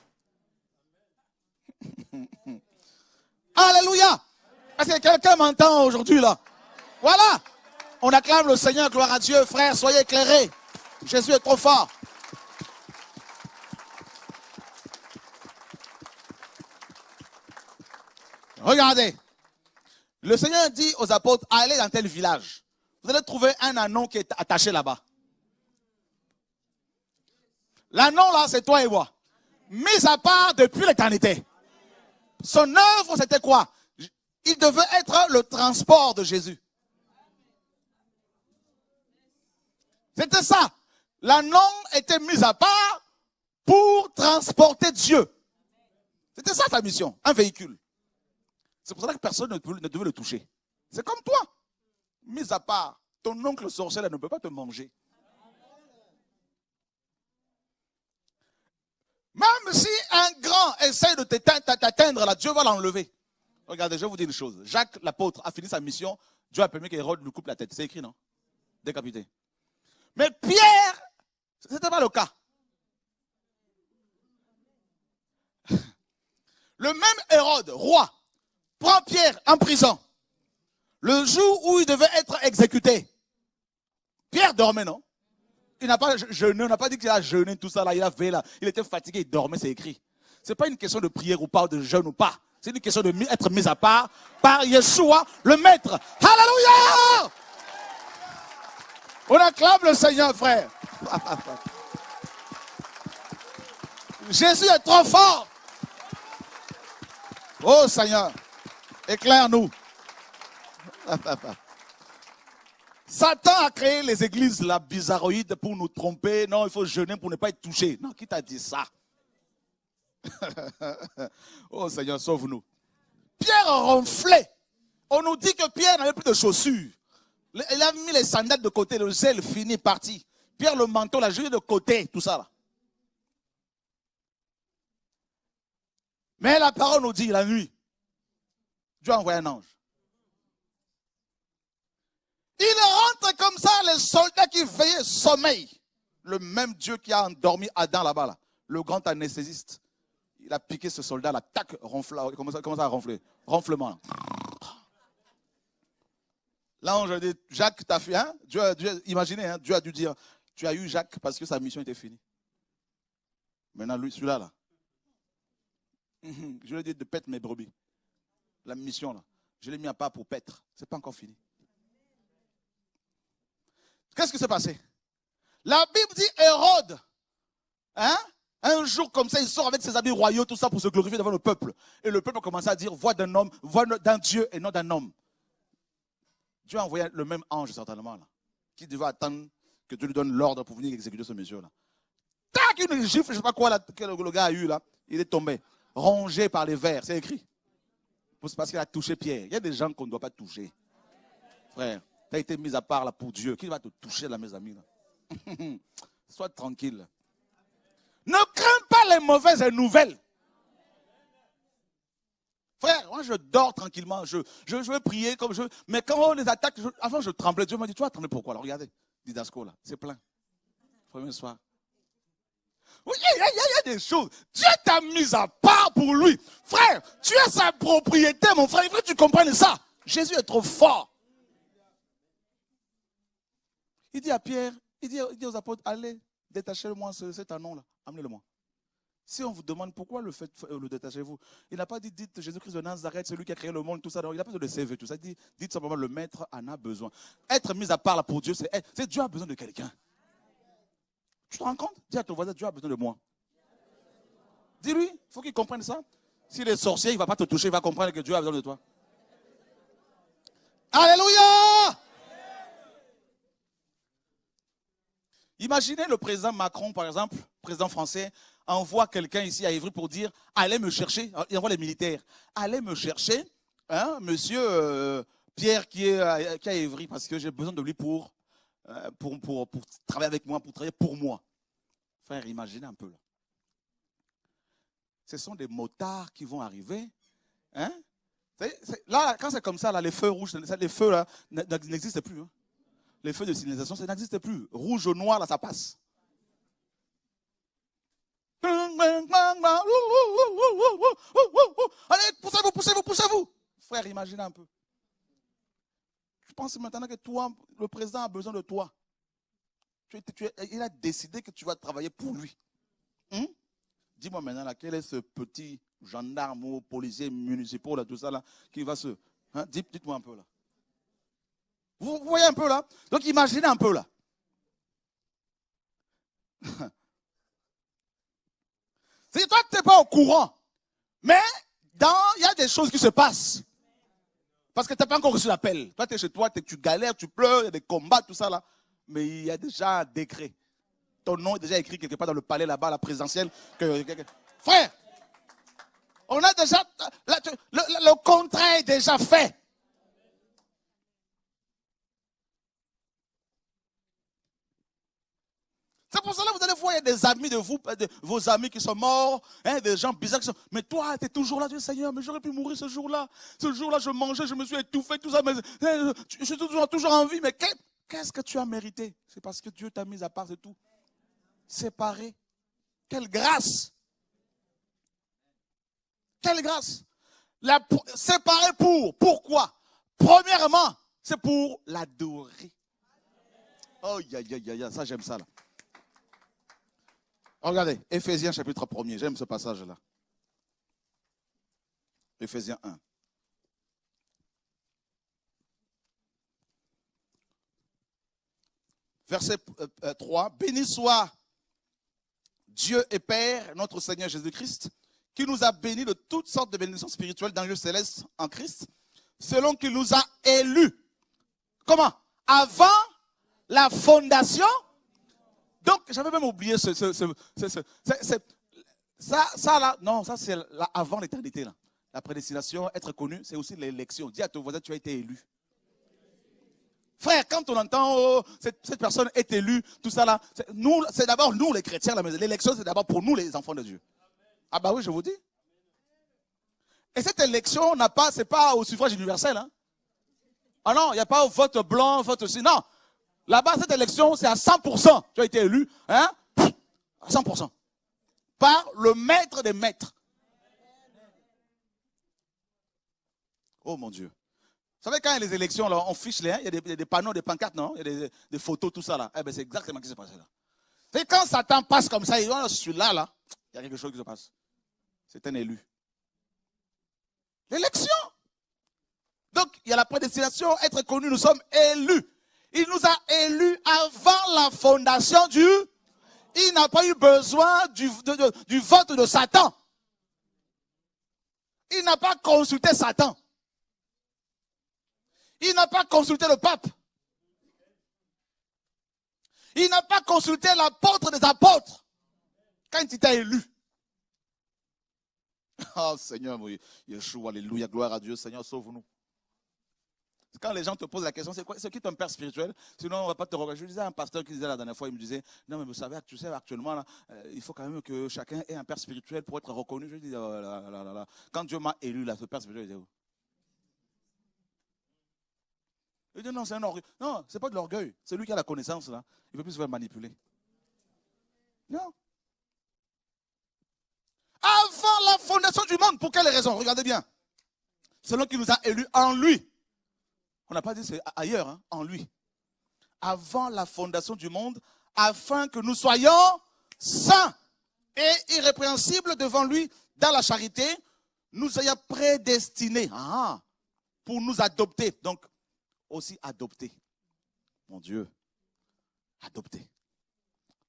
Alléluia! Est-ce que quelqu'un m'entend aujourd'hui là? Voilà! On acclame le Seigneur, gloire à Dieu. Frères, soyez éclairés. Jésus est trop fort. Regardez. Le Seigneur dit aux apôtres, allez dans tel village. Vous allez trouver un anneau qui est attaché là-bas. L'anneau là, c'est toi et moi. Mis à part depuis l'éternité. Son œuvre, c'était quoi? Il devait être le transport de Jésus. C'était ça. L'anneau était mis à part pour transporter Dieu. C'était ça sa mission, un véhicule. C'est pour ça que personne ne devait le toucher. C'est comme toi. Mis à part, ton oncle sorcier ne peut pas te manger. Même si un grand essaie de t'atteindre, là, Dieu va l'enlever. Regardez, je vais vous dire une chose. Jacques, l'apôtre, a fini sa mission. Dieu a permis qu'Hérode lui coupe la tête. C'est écrit, non? Décapité. Mais Pierre, ce n'était pas le cas. Le même Hérode, roi, prend Pierre en prison. Le jour où il devait être exécuté. Pierre dormait, non? Il n'a pas jeûné, on n'a pas dit qu'il a jeûné, tout ça là, il était fatigué, il dormait, c'est écrit. Ce n'est pas une question de prière ou pas, de jeûne ou pas. C'est une question d'être mis à part par Yeshua, le Maître. Alléluia! On acclame le Seigneur, frère. Jésus est trop fort. Oh Seigneur, éclaire-nous. Satan a créé les églises là, bizarroïdes pour nous tromper. Non, il faut jeûner pour ne pas être touché. Non, qui t'a dit ça? Oh Seigneur, sauve-nous. Pierre ronflait. On nous dit que Pierre n'avait plus de chaussures. Il a mis les sandales de côté, le zèle fini, parti. Pierre, le manteau, la gelée de côté, tout ça là. Mais la parole nous dit, la nuit, Dieu a envoyé un ange. Il rentre comme ça, les soldats qui veillaient sommeil. Le même Dieu qui a endormi Adam là-bas, là, le grand anesthésiste. Il a piqué ce soldat, là, tac, commence à ronfler. Ronflement. Là. L'ange dit, Jacques, t'as fait, hein? Dieu, imaginez, hein, Dieu a dû dire, tu as eu Jacques parce que sa mission était finie. Maintenant, lui, celui-là, là. Je lui ai dit de paître mes brebis. La mission, là. Je l'ai mis à part pour paître. Ce n'est pas encore fini. Qu'est-ce qui s'est passé? La Bible dit Hérode, hein? Un jour comme ça, il sort avec ses habits royaux, tout ça pour se glorifier devant le peuple. Et le peuple a commencé à dire, voix d'un homme, voix d'un Dieu et non d'un homme. Dieu a envoyé le même ange, certainement, là, qui devait attendre que Dieu lui donne l'ordre pour venir exécuter ce monsieur-là. Tac, une gifle, je ne sais pas quoi, là, que le gars a eu, là, il est tombé, rongé par les vers, c'est écrit. C'est parce qu'il a touché Pierre. Il y a des gens qu'on ne doit pas toucher. Frère, tu as été mis à part là pour Dieu. Qui va te toucher là, mes amis là? Sois tranquille. Ne crains pas les mauvaises nouvelles. Frère, moi je dors tranquillement. Je veux prier comme je veux. Mais quand on les attaque, avant je tremblais. Dieu m'a dit, tu vas trembler pourquoi? Alors regardez, Didasco là, c'est plein. Premier soir. Oui, il y a des choses. Dieu t'a mis à part pour lui. Frère, tu es sa propriété, mon frère. Il faut que tu comprennes ça. Jésus est trop fort. Il dit à Pierre, il dit aux apôtres, allez, détachez-le-moi cet anneau-là. Amenez-le-moi. Si on vous demande pourquoi le détachez-vous, il n'a pas dit, dites Jésus-Christ de Nazareth, celui qui a créé le monde, tout ça. Il n'a pas besoin de CV, tout ça. Il dit, dites simplement, le maître en a besoin. Être mis à part là pour Dieu, c'est Dieu a besoin de quelqu'un. Tu te rends compte? Dis à ton voisin, Dieu a besoin de moi. Dis-lui, il faut qu'il comprenne ça. S'il est sorcier, il ne va pas te toucher, il va comprendre que Dieu a besoin de toi. Alléluia! Imaginez le président Macron, par exemple, président français, envoie quelqu'un ici à Évry pour dire, allez me chercher, il envoie les militaires, allez me chercher, hein, monsieur Pierre qui est à Évry, parce que j'ai besoin de lui pour travailler avec moi, pour travailler pour moi. Frère, imaginez un peu là. Ce sont des motards qui vont arriver. Hein? Là, quand c'est comme ça, là, les feux rouges, les feux là n'existent plus. Hein? Les feux de signalisation, ça n'existe plus. Rouge ou noir, là, ça passe. Allez, poussez-vous. Frère, imaginez un peu. Je pense maintenant que toi, le président a besoin de toi. Il a décidé que tu vas travailler pour lui. Dis-moi maintenant, là, quel est ce petit gendarme ou policier municipal, là, tout ça, là, qui va se... Hein, dites-moi un peu, là. Vous voyez un peu, là? Donc, imaginez un peu, là. C'est toi que tu n'es pas au courant. Mais, il y a des choses qui se passent. Parce que tu n'as pas encore reçu l'appel. Toi, tu es chez toi, tu galères, tu pleures, il y a des combats, tout ça, là. Mais il y a déjà un décret. Ton nom est déjà écrit quelque part dans le palais là-bas, la présidentielle. Frère, on a déjà. Le contrat est déjà fait. C'est pour cela que vous allez voir, il y a des amis de vous, de vos amis qui sont morts, hein, des gens bizarres qui sont. Mais toi, tu es toujours là, tu dis Seigneur, mais j'aurais pu mourir ce jour-là. Ce jour-là, je mangeais, je me suis étouffé, tout ça. Mais, je suis toujours en vie. Mais qu'est-ce que tu as mérité? C'est parce que Dieu t'a mis à part de tout. Séparé. Quelle grâce! Quelle grâce! Séparé pourquoi? Premièrement, c'est pour l'adorer. Oh, ça j'aime ça là. Regardez, Éphésiens chapitre 1er, j'aime ce passage-là. Éphésiens 1. Verset 3. Béni soit Dieu et Père, notre Seigneur Jésus-Christ, qui nous a bénis de toutes sortes de bénédictions spirituelles dans le lieu céleste en Christ, selon qu'il nous a élus. Comment? Avant la fondation. Donc, j'avais même oublié ça là, non, ça c'est avant l'éternité là. La prédestination, être connu, c'est aussi l'élection. Dis à ton voisin, tu as été élu. Frère, quand on entend oh, cette personne est élue, tout ça là, c'est d'abord nous les chrétiens, là, mais l'élection c'est d'abord pour nous les enfants de Dieu. Ah bah oui, je vous dis. Et cette élection c'est pas au suffrage universel. Hein. Ah non, il n'y a pas au vote blanc, vote aussi. Non. Là-bas, cette élection, c'est à 100%. Tu as été élu, hein, à 100%. Par le maître des maîtres. Oh mon Dieu. Vous savez, quand il y a les élections, là, on fiche les, hein, il y a des panneaux, des pancartes, non? Il y a des photos, tout ça là. Eh bien, c'est exactement ce qui s'est passé là. C'est quand Satan passe comme ça, il dit, celui-là, là, il y a quelque chose qui se passe. C'est un élu. L'élection. Donc, il y a la prédestination, être connu, nous sommes élus. Il nous a élus avant la fondation du... Il n'a pas eu besoin du vote de Satan. Il n'a pas consulté Satan. Il n'a pas consulté le pape. Il n'a pas consulté l'apôtre des apôtres. Quand il t'a élu. Oh Seigneur, Yeshua, alléluia, gloire à Dieu, Seigneur, sauve-nous. Quand les gens te posent la question, c'est qui ton père spirituel? Sinon, on ne va pas te regarder. Je disais à un pasteur qui disait la dernière fois, il me disait, non mais vous savez, tu sais, actuellement, là, il faut quand même que chacun ait un père spirituel pour être reconnu. Je dis, oh, quand Dieu m'a élu, là, ce père spirituel, il dit où? Il dit, non, c'est un orgueil. Non, ce n'est pas de l'orgueil. C'est lui qui a la connaissance, là. Il ne peut plus se faire manipuler. Non. Avant la fondation du monde, pour quelle raison? Regardez bien. Selon qu'il nous a élus en lui. On n'a pas dit c'est ailleurs, hein, en lui. Avant la fondation du monde, afin que nous soyons saints et irrépréhensibles devant lui dans la charité, nous ayons prédestinés pour nous adopter. Donc, aussi adopter. Mon Dieu, adopter.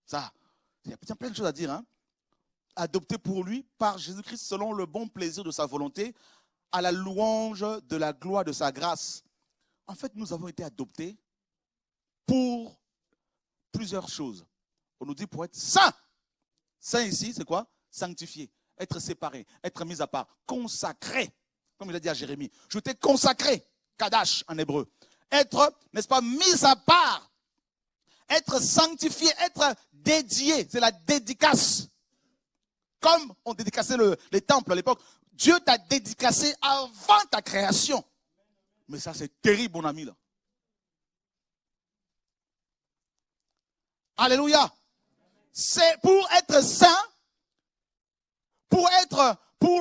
Ça, il y a plein de choses à dire. Hein. Adopter pour lui par Jésus-Christ selon le bon plaisir de sa volonté, à la louange de la gloire de sa grâce. En fait, nous avons été adoptés pour plusieurs choses. On nous dit pour être saints Saint ici, c'est quoi? Sanctifié, être séparé, être mis à part, consacré. Comme il a dit à Jérémie, je t'ai consacré, Kadash en hébreu. Être, n'est-ce pas, mis à part, être sanctifié, être dédié, c'est la dédicace. Comme on dédicaçait les temples à l'époque, Dieu t'a dédicacé avant ta création. Mais ça, c'est terrible, mon ami, là. Alléluia. C'est pour être saint, pour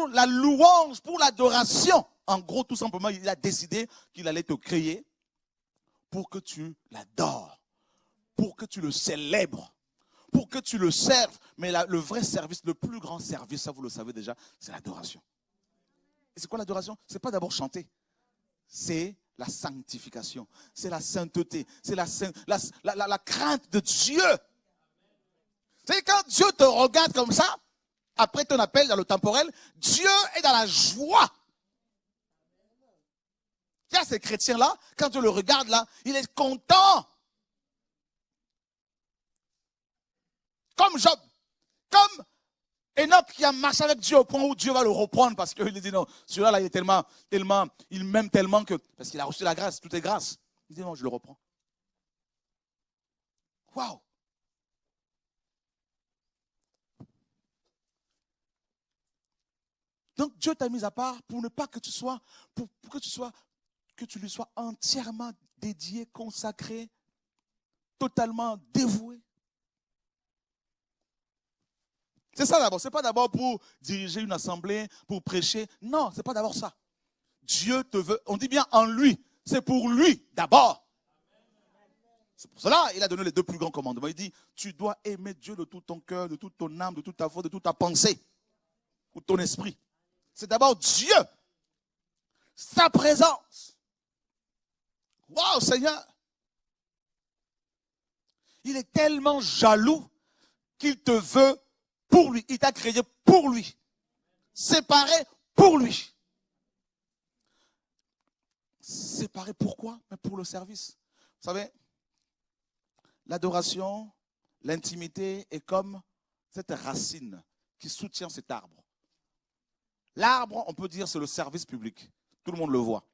la louange, pour l'adoration. En gros, tout simplement, il a décidé qu'il allait te créer pour que tu l'adores, pour que tu le célèbres, pour que tu le serves. Mais le vrai service, le plus grand service, ça vous le savez déjà, c'est l'adoration. Et c'est quoi l'adoration? Ce n'est pas d'abord chanter. C'est la sanctification, c'est la sainteté, c'est la crainte de Dieu. C'est quand Dieu te regarde comme ça, après ton appel dans le temporel, Dieu est dans la joie. Il y a ces chrétiens-là, quand Dieu le regarde là, il est content. Comme Job, comme Enoch qui a marché avec Dieu au point où Dieu va le reprendre parce qu'il dit non, celui-là là, il est tellement, il m'aime tellement que, parce qu'il a reçu la grâce, tout est grâce. Il dit non, je le reprends. Waouh! Donc Dieu t'a mis à part pour ne pas que tu sois, pour que tu lui sois entièrement dédié, consacré, totalement dévoué. C'est ça d'abord. Ce n'est pas d'abord pour diriger une assemblée, pour prêcher. Non, ce n'est pas d'abord ça. Dieu te veut, on dit bien en lui. C'est pour lui d'abord. C'est pour cela qu'il a donné les deux plus grands commandements. Il dit, tu dois aimer Dieu de tout ton cœur, de toute ton âme, de toute ta foi, de toute ta pensée, ou ton esprit. C'est d'abord Dieu, sa présence. Waouh, Seigneur! Il est tellement jaloux qu'il te veut pour lui. Il t'a créé pour lui. Séparé pour lui. Séparé pourquoi? Mais pour le service. Vous savez, l'adoration, l'intimité est comme cette racine qui soutient cet arbre. L'arbre, on peut dire, c'est le service public. Tout le monde le voit.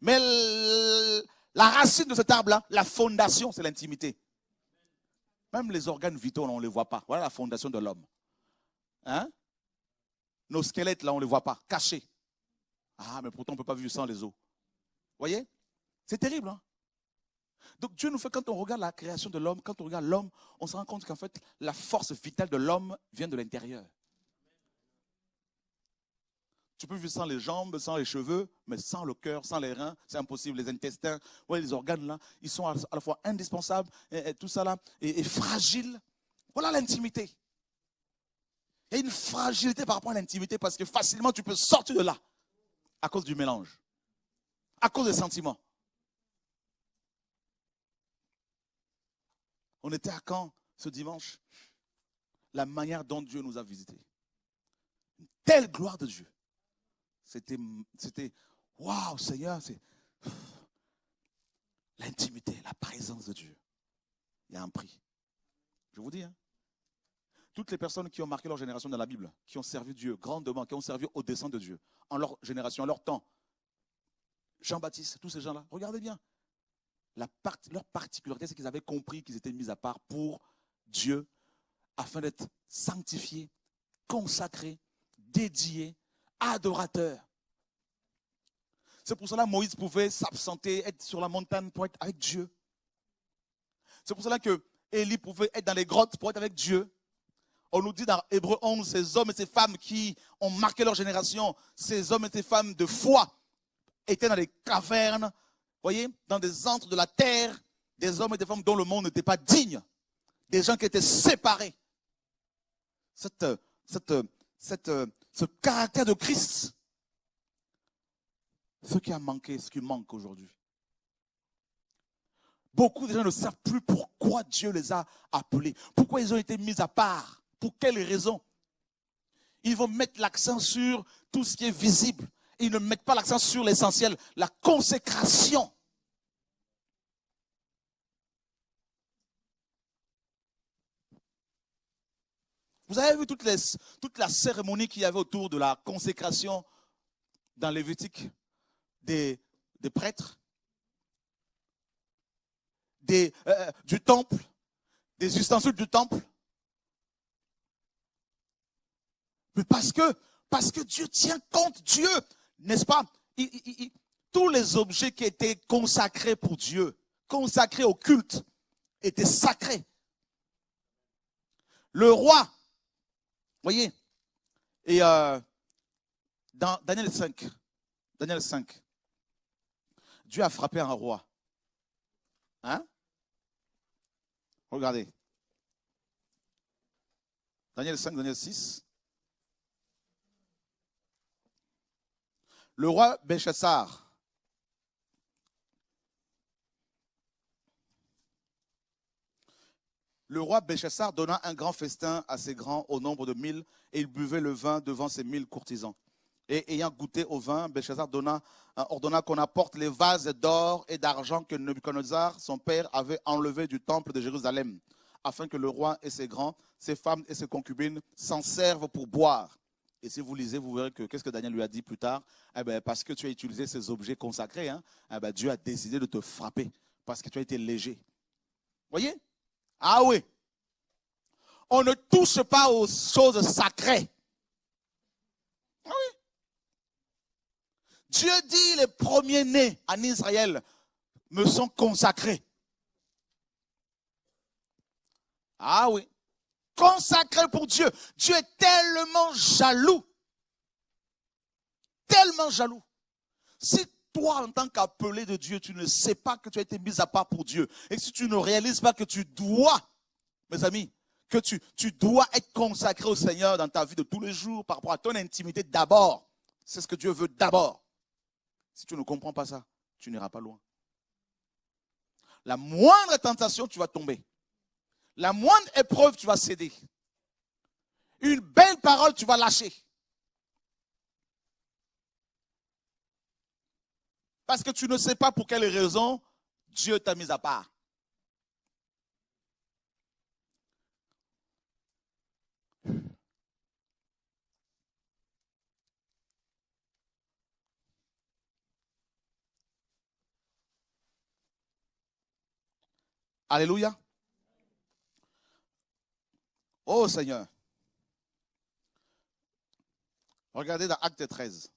Mais la racine de cet arbre-là, la fondation, c'est l'intimité. Même les organes vitaux, on ne les voit pas. Voilà la fondation de l'homme. Hein? Nos squelettes, là, on ne les voit pas, cachés. Ah, mais pourtant, on ne peut pas vivre sans les os. Vous voyez? C'est terrible, hein? Donc Dieu nous fait, quand on regarde la création de l'homme, quand on regarde l'homme, on se rend compte qu'en fait, la force vitale de l'homme vient de l'intérieur. Tu peux vivre sans les jambes, sans les cheveux, mais sans le cœur, sans les reins, c'est impossible. Les intestins, ouais, les organes là, ils sont à la fois indispensables, et tout ça là, et fragiles. Voilà l'intimité. Il y a une fragilité par rapport à l'intimité parce que facilement tu peux sortir de là à cause du mélange, à cause des sentiments. On était à Caen ce dimanche, la manière dont Dieu nous a visités. Une telle gloire de Dieu. C'était, waouh, Seigneur, c'est l'intimité, la présence de Dieu. Il y a un prix. Je vous dis, hein, toutes les personnes qui ont marqué leur génération dans la Bible, qui ont servi Dieu grandement, qui ont servi au dessein de Dieu, en leur génération, en leur temps, Jean-Baptiste, tous ces gens-là, regardez bien. Leur particularité, c'est qu'ils avaient compris qu'ils étaient mis à part pour Dieu, afin d'être sanctifiés, consacrés, dédiés, adorateur. C'est pour cela que Moïse pouvait s'absenter, être sur la montagne pour être avec Dieu. C'est pour cela que Élie pouvait être dans les grottes pour être avec Dieu. On nous dit dans Hébreux 11, ces hommes et ces femmes qui ont marqué leur génération, ces hommes et ces femmes de foi étaient dans les cavernes, voyez, dans des antres de la terre, des hommes et des femmes dont le monde n'était pas digne, des gens qui étaient séparés. Ce caractère de Christ, ce qui a manqué, ce qui manque aujourd'hui. Beaucoup de gens ne savent plus pourquoi Dieu les a appelés, pourquoi ils ont été mis à part, pour quelles raisons. Ils vont mettre l'accent sur tout ce qui est visible. Ils ne mettent pas l'accent sur l'essentiel, la consécration. Vous avez vu toute la cérémonie qu'il y avait autour de la consécration dans Lévitique des prêtres, du temple, des ustensiles du temple. Mais parce que Dieu tient compte, Dieu, n'est-ce pas? Tous les objets qui étaient consacrés pour Dieu, consacrés au culte, étaient sacrés. Le roi, voyez, et dans Daniel 5, Dieu a frappé un roi. Hein? Regardez. Daniel 5, Daniel 6. Le roi Belchassar donna un grand festin à ses grands au nombre de 1000 et il buvait le vin devant ses 1000 courtisans. Et ayant goûté au vin, Belchassar ordonna qu'on apporte les vases d'or et d'argent que Nebuchadnezzar, son père, avait enlevés du temple de Jérusalem, afin que le roi et ses grands, ses femmes et ses concubines s'en servent pour boire. Et si vous lisez, vous verrez que qu'est-ce que Daniel lui a dit plus tard? Eh bien, parce que tu as utilisé ces objets consacrés, hein, eh bien, Dieu a décidé de te frapper parce que tu as été léger. Voyez? Ah oui. On ne touche pas aux choses sacrées. Ah oui. Dieu dit les premiers-nés en Israël me sont consacrés. Ah oui. Consacré pour Dieu. Dieu est tellement jaloux. Tellement jaloux. Si toi, en tant qu'appelé de Dieu, tu ne sais pas que tu as été mis à part pour Dieu, et si tu ne réalises pas que tu dois, mes amis, que tu dois être consacré au Seigneur dans ta vie de tous les jours par rapport à ton intimité d'abord. C'est ce que Dieu veut d'abord. Si tu ne comprends pas ça, tu n'iras pas loin. La moindre tentation, tu vas tomber. La moindre épreuve, tu vas céder. Une belle parole, tu vas lâcher. Parce que tu ne sais pas pour quelle raison Dieu t'a mis à part. Alléluia. Oh Seigneur. Regardez dans Acte 13.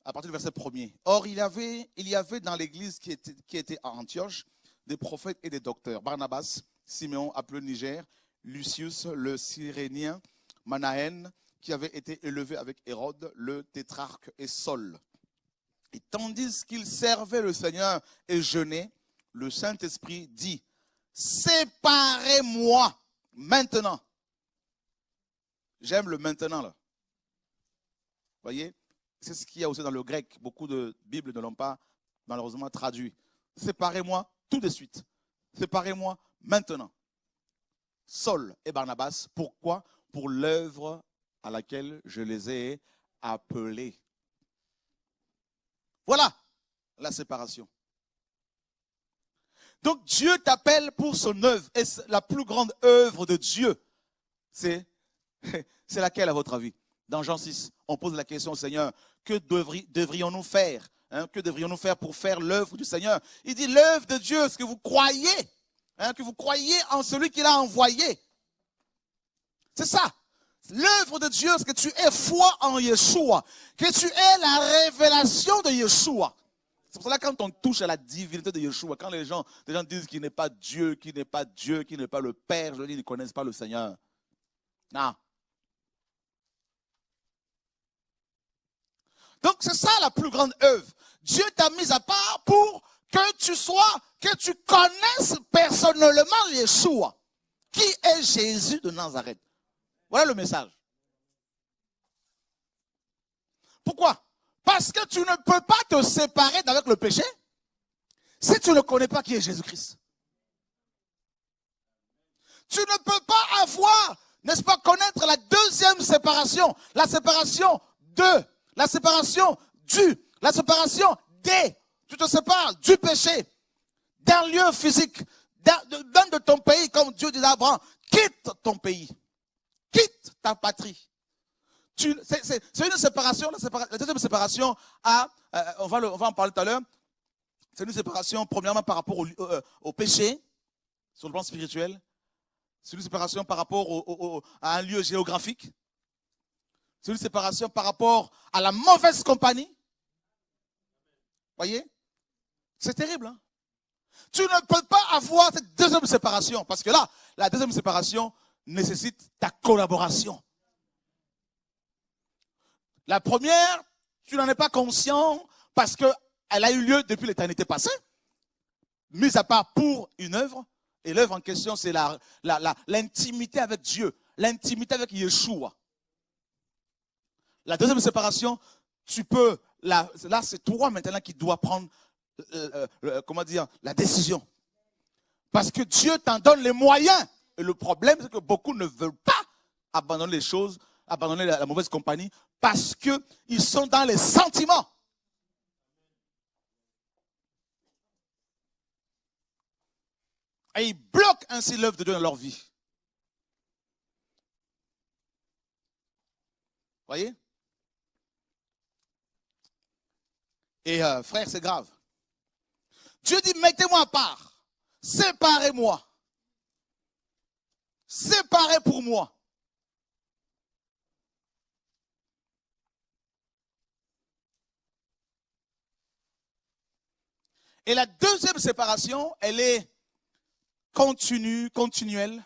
À partir du verset 1er. Or, il y avait dans l'église qui était à Antioche des prophètes et des docteurs. Barnabas, Siméon appelé Niger, Lucius le Cyrénien, Manahen, qui avait été élevé avec Hérode, le tétrarque, et Saul. Et tandis qu'ils servaient le Seigneur et jeûnaient, le Saint-Esprit dit, séparez-moi maintenant. J'aime le maintenant là. Voyez? C'est ce qu'il y a aussi dans le grec. Beaucoup de Bibles ne l'ont pas malheureusement traduit. Séparez-moi tout de suite. Séparez-moi maintenant. Saul et Barnabas, pourquoi? Pour l'œuvre à laquelle je les ai appelés. Voilà la séparation. Donc Dieu t'appelle pour son œuvre. Et la plus grande œuvre de Dieu, c'est laquelle à votre avis? Dans Jean 6, on pose la question au Seigneur, que devrions-nous faire? Que devrions-nous faire pour faire l'œuvre du Seigneur? Il dit l'œuvre de Dieu, ce que vous croyez, que vous croyez en celui qu'il a envoyé. C'est ça. L'œuvre de Dieu, c'est que tu aies foi en Yeshua, que tu aies la révélation de Yeshua. C'est pour cela que quand on touche à la divinité de Yeshua, quand les gens disent qu'il n'est pas Dieu, qu'il n'est pas Dieu, qu'il n'est pas le Père, je dis, ils ne connaissent pas le Seigneur. Non. Donc c'est ça la plus grande œuvre. Dieu t'a mis à part pour que tu connaisses personnellement Yeshua, qui est Jésus de Nazareth. Voilà le message. Pourquoi? Parce que tu ne peux pas te séparer d'avec le péché si tu ne connais pas qui est Jésus-Christ. Tu ne peux pas avoir, n'est-ce pas, connaître la deuxième séparation, la séparation de, la séparation du, la séparation des. Tu te sépares du péché, d'un lieu physique, d'un de ton pays, comme Dieu disait à Abraham, quitte ton pays, quitte ta patrie. C'est une séparation, la deuxième séparation, on va en parler tout à l'heure, c'est une séparation premièrement par rapport au péché, sur le plan spirituel, c'est une séparation par rapport à un lieu géographique, c'est une séparation par rapport à la mauvaise compagnie. Voyez? C'est terrible, hein? Tu ne peux pas avoir cette deuxième séparation, parce que là, la deuxième séparation nécessite ta collaboration. La première, tu n'en es pas conscient parce qu'elle a eu lieu depuis l'éternité passée, mis à part pour une œuvre, et l'œuvre en question, c'est l'intimité avec Dieu, l'intimité avec Yeshua. La deuxième séparation, là c'est toi maintenant qui dois prendre, la décision. Parce que Dieu t'en donne les moyens. Et le problème, c'est que beaucoup ne veulent pas abandonner les choses, abandonner la mauvaise compagnie, parce qu'ils sont dans les sentiments. Et ils bloquent ainsi l'œuvre de Dieu dans leur vie. Voyez? Et frère, c'est grave. Dieu dit, mettez-moi à part. Séparez-moi. Séparez pour moi. Et la deuxième séparation, elle est continuelle,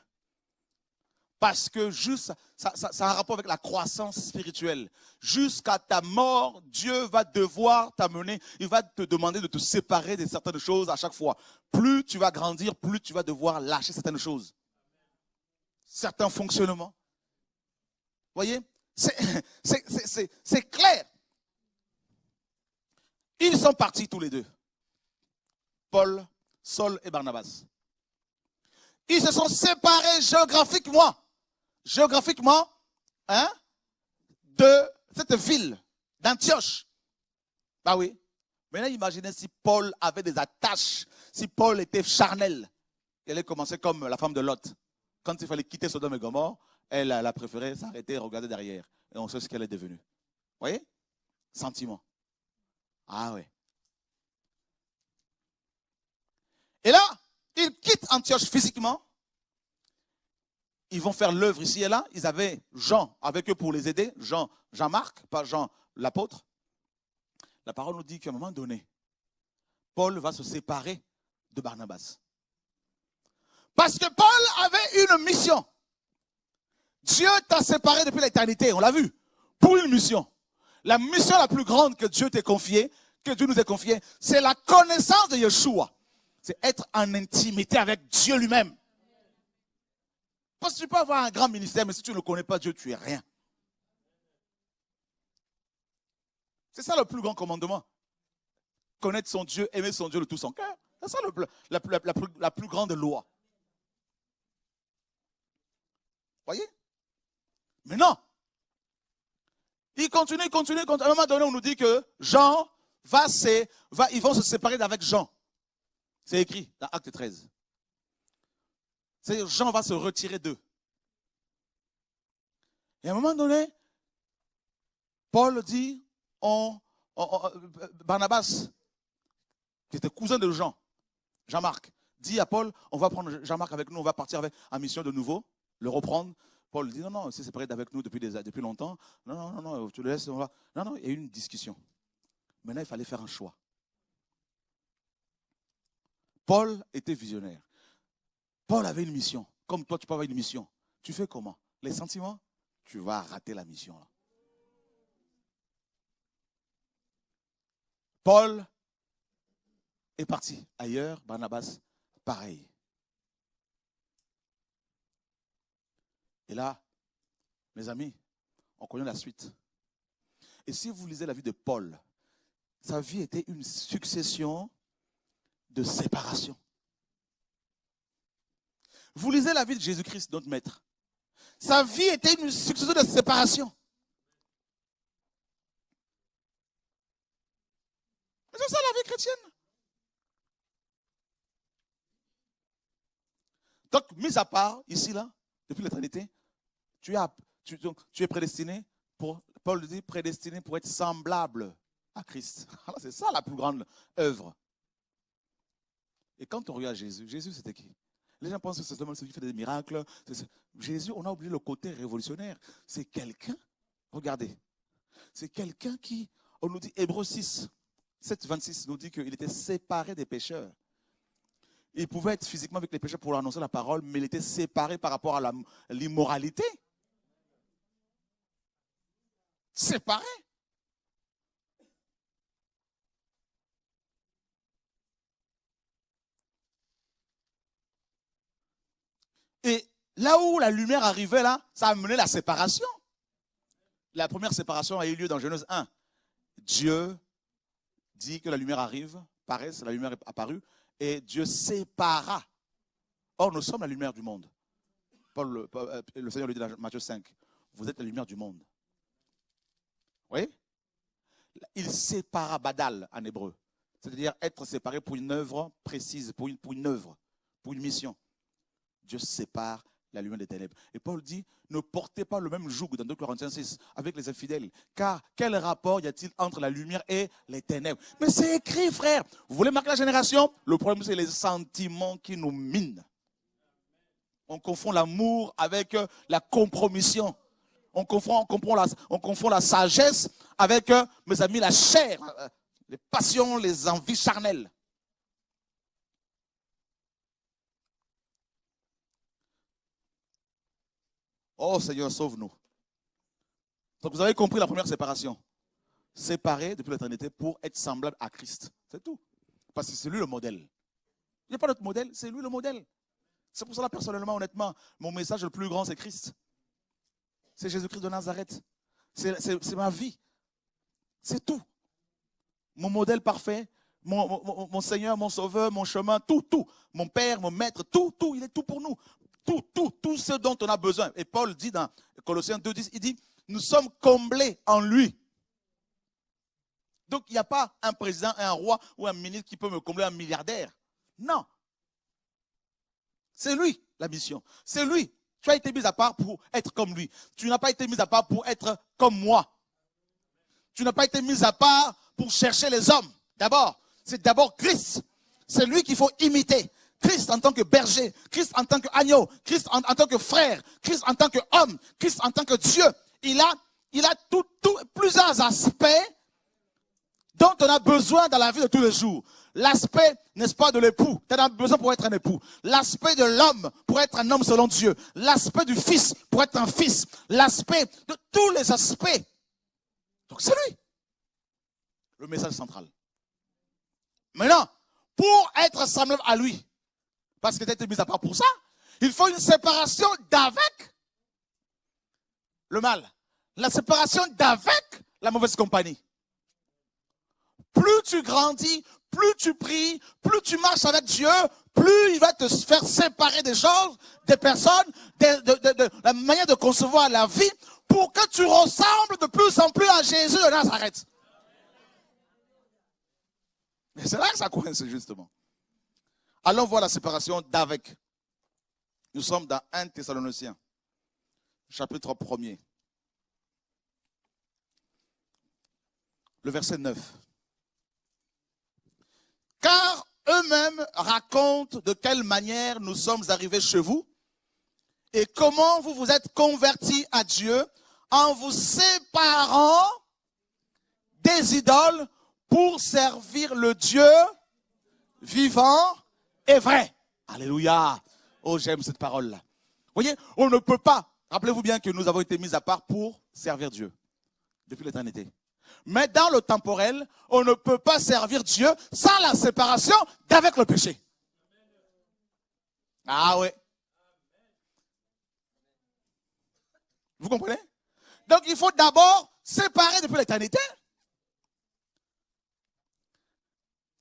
parce que juste, ça a un rapport avec la croissance spirituelle. Jusqu'à ta mort, Dieu va devoir t'amener, il va te demander de te séparer de certaines choses à chaque fois. Plus tu vas grandir, plus tu vas devoir lâcher certaines choses. Certains fonctionnements. Voyez? C'est clair. Ils sont partis tous les deux. Paul, Saul et Barnabas. Ils se sont séparés géographiquement, de cette ville d'Antioche. Bah oui. Maintenant, imaginez si Paul avait des attaches, si Paul était charnel. Il allait commencer comme la femme de Lot. Quand il fallait quitter Sodome et Gomorrhe, elle a préféré s'arrêter et regarder derrière. Et on sait ce qu'elle est devenue. Vous voyez? Sentiment. Ah ouais. Et là, ils quittent Antioche physiquement. Ils vont faire l'œuvre ici et là. Ils avaient Jean avec eux pour les aider. Jean-Marc, pas Jean l'apôtre. La parole nous dit qu'à un moment donné, Paul va se séparer de Barnabas. Parce que Paul avait une mission. Dieu t'a séparé depuis l'éternité, on l'a vu, pour une mission. La mission la plus grande que Dieu t'ait confiée, que Dieu nous ait confiée, c'est la connaissance de Yeshua. C'est être en intimité avec Dieu lui-même. Parce que tu peux avoir un grand ministère, mais si tu ne connais pas Dieu, tu es rien. C'est ça le plus grand commandement. Connaître son Dieu, aimer son Dieu de tout son cœur. C'est ça la plus grande loi. Voyez? Mais non. Il continue. À un moment donné, on nous dit que Jean ils vont se séparer d'avec Jean. C'est écrit dans Acte 13. C'est-à-dire Jean va se retirer d'eux. Et à un moment donné, Paul dit, Barnabas, qui était cousin de Jean-Marc, dit à Paul, on va prendre Jean-Marc avec nous, on va partir en mission de nouveau, le reprendre. Paul dit, non, il s'est séparé d'avec nous depuis longtemps. Non, tu le laisses, on va. Non, il y a eu une discussion. Maintenant, il fallait faire un choix. Paul était visionnaire. Paul avait une mission. Comme toi, tu peux avoir une mission. Tu fais comment? Les sentiments? Tu vas rater la mission. Là. Paul est parti ailleurs. Barnabas, pareil. Et là, mes amis, on connaît la suite. Et si vous lisez la vie de Paul, sa vie était une succession de séparation. Vous lisez la vie de Jésus-Christ, notre maître. Sa vie était une succession de séparation. C'est ça la vie chrétienne. Donc, mis à part, ici, là, depuis l'éternité, tu es prédestiné pour, Paul dit, prédestiné pour être semblable à Christ. C'est ça la plus grande œuvre. Et quand on regarde Jésus, Jésus c'était qui? Les gens pensent que c'est celui qui fait des miracles. Jésus, on a oublié le côté révolutionnaire. C'est quelqu'un, regardez, c'est quelqu'un qui, on nous dit, Hébreux 6, 7, 26 nous dit qu'il était séparé des pécheurs. Il pouvait être physiquement avec les pécheurs pour leur annoncer la parole, mais il était séparé par rapport à l'immoralité. Séparé. Et là où la lumière arrivait, là, ça a amené la séparation. La première séparation a eu lieu dans Genèse 1. Dieu dit que la lumière arrive, paraisse, la lumière est apparue, et Dieu sépara. Or, nous sommes la lumière du monde. Le Seigneur lui dit dans Matthieu 5, vous êtes la lumière du monde. Vous voyez? Il sépara Badal en hébreu. C'est-à-dire être séparé pour une œuvre précise, pour une œuvre, pour une mission. Dieu sépare la lumière des ténèbres. Et Paul dit, ne portez pas le même joug dans 2 Corinthiens 6 avec les infidèles. Car quel rapport y a-t-il entre la lumière et les ténèbres? Mais c'est écrit, frère. Vous voulez marquer la génération? Le problème, c'est les sentiments qui nous minent. On confond l'amour avec la compromission. On confond la sagesse avec, mes amis, la chair, les passions, les envies charnelles. Oh Seigneur, sauve-nous. Donc vous avez compris la première séparation. Séparé depuis l'éternité pour être semblable à Christ. C'est tout. Parce que c'est lui le modèle. Il n'y a pas d'autre modèle, c'est lui le modèle. C'est pour cela, personnellement, honnêtement, mon message le plus grand, c'est Christ. C'est Jésus-Christ de Nazareth. C'est ma vie. C'est tout. Mon modèle parfait, mon Seigneur, mon Sauveur, mon chemin, tout. Mon Père, mon Maître, tout, il est tout pour nous. Tout ce dont on a besoin. Et Paul dit dans Colossiens 2,10, il dit, nous sommes comblés en lui. Donc, il n'y a pas un président, un roi ou un ministre qui peut me combler un milliardaire. Non. C'est lui, la mission. C'est lui. Tu as été mis à part pour être comme lui. Tu n'as pas été mis à part pour être comme moi. Tu n'as pas été mis à part pour chercher les hommes. D'abord, c'est d'abord Christ. C'est lui qu'il faut imiter. Christ en tant que berger, Christ en tant qu'agneau, Christ en tant que frère, Christ en tant qu'homme, Christ en tant que Dieu. Il a plusieurs aspects dont on a besoin dans la vie de tous les jours. L'aspect, n'est-ce pas, de l'époux, tu en as besoin pour être un époux. L'aspect de l'homme pour être un homme selon Dieu. L'aspect du fils pour être un fils. L'aspect de tous les aspects. Donc c'est lui. Le message central. Maintenant, pour être semblable à lui, parce que tu as été mis à part pour ça, il faut une séparation d'avec le mal. La séparation d'avec la mauvaise compagnie. Plus tu grandis, plus tu pries, plus tu marches avec Dieu, plus il va te faire séparer des choses, des personnes, de la manière de concevoir la vie, pour que tu ressembles de plus en plus à Jésus de Nazareth. Et c'est là que ça coince justement. Allons voir la séparation d'avec. Nous sommes dans 1 Thessaloniciens, chapitre 1er. Le verset 9. Car eux-mêmes racontent de quelle manière nous sommes arrivés chez vous et comment vous vous êtes convertis à Dieu en vous séparant des idoles pour servir le Dieu vivant et vrai. Alléluia. Oh, j'aime cette parole-là. Vous voyez, on ne peut pas. Rappelez-vous bien que nous avons été mis à part pour servir Dieu depuis l'éternité. Mais dans le temporel, on ne peut pas servir Dieu sans la séparation d'avec le péché. Ah oui. Vous comprenez? Donc il faut d'abord séparer depuis l'éternité.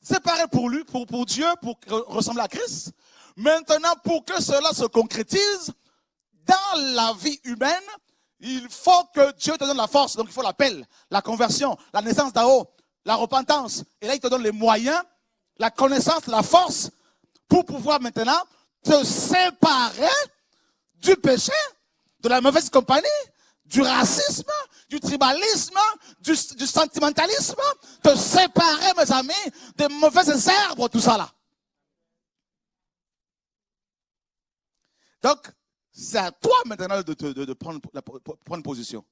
Séparer pour lui, pour Dieu, pour ressembler à Christ. Maintenant, pour que cela se concrétise dans la vie humaine, il faut que Dieu te donne la force. Donc il faut l'appel, la conversion, la naissance d'en haut, la repentance. Et là, il te donne les moyens, la connaissance, la force pour pouvoir maintenant te séparer du péché, de la mauvaise compagnie, du racisme, du tribalisme, du sentimentalisme, te séparer, mes amis, des mauvaises herbes, tout ça là. Donc, c'est à toi maintenant de prendre position.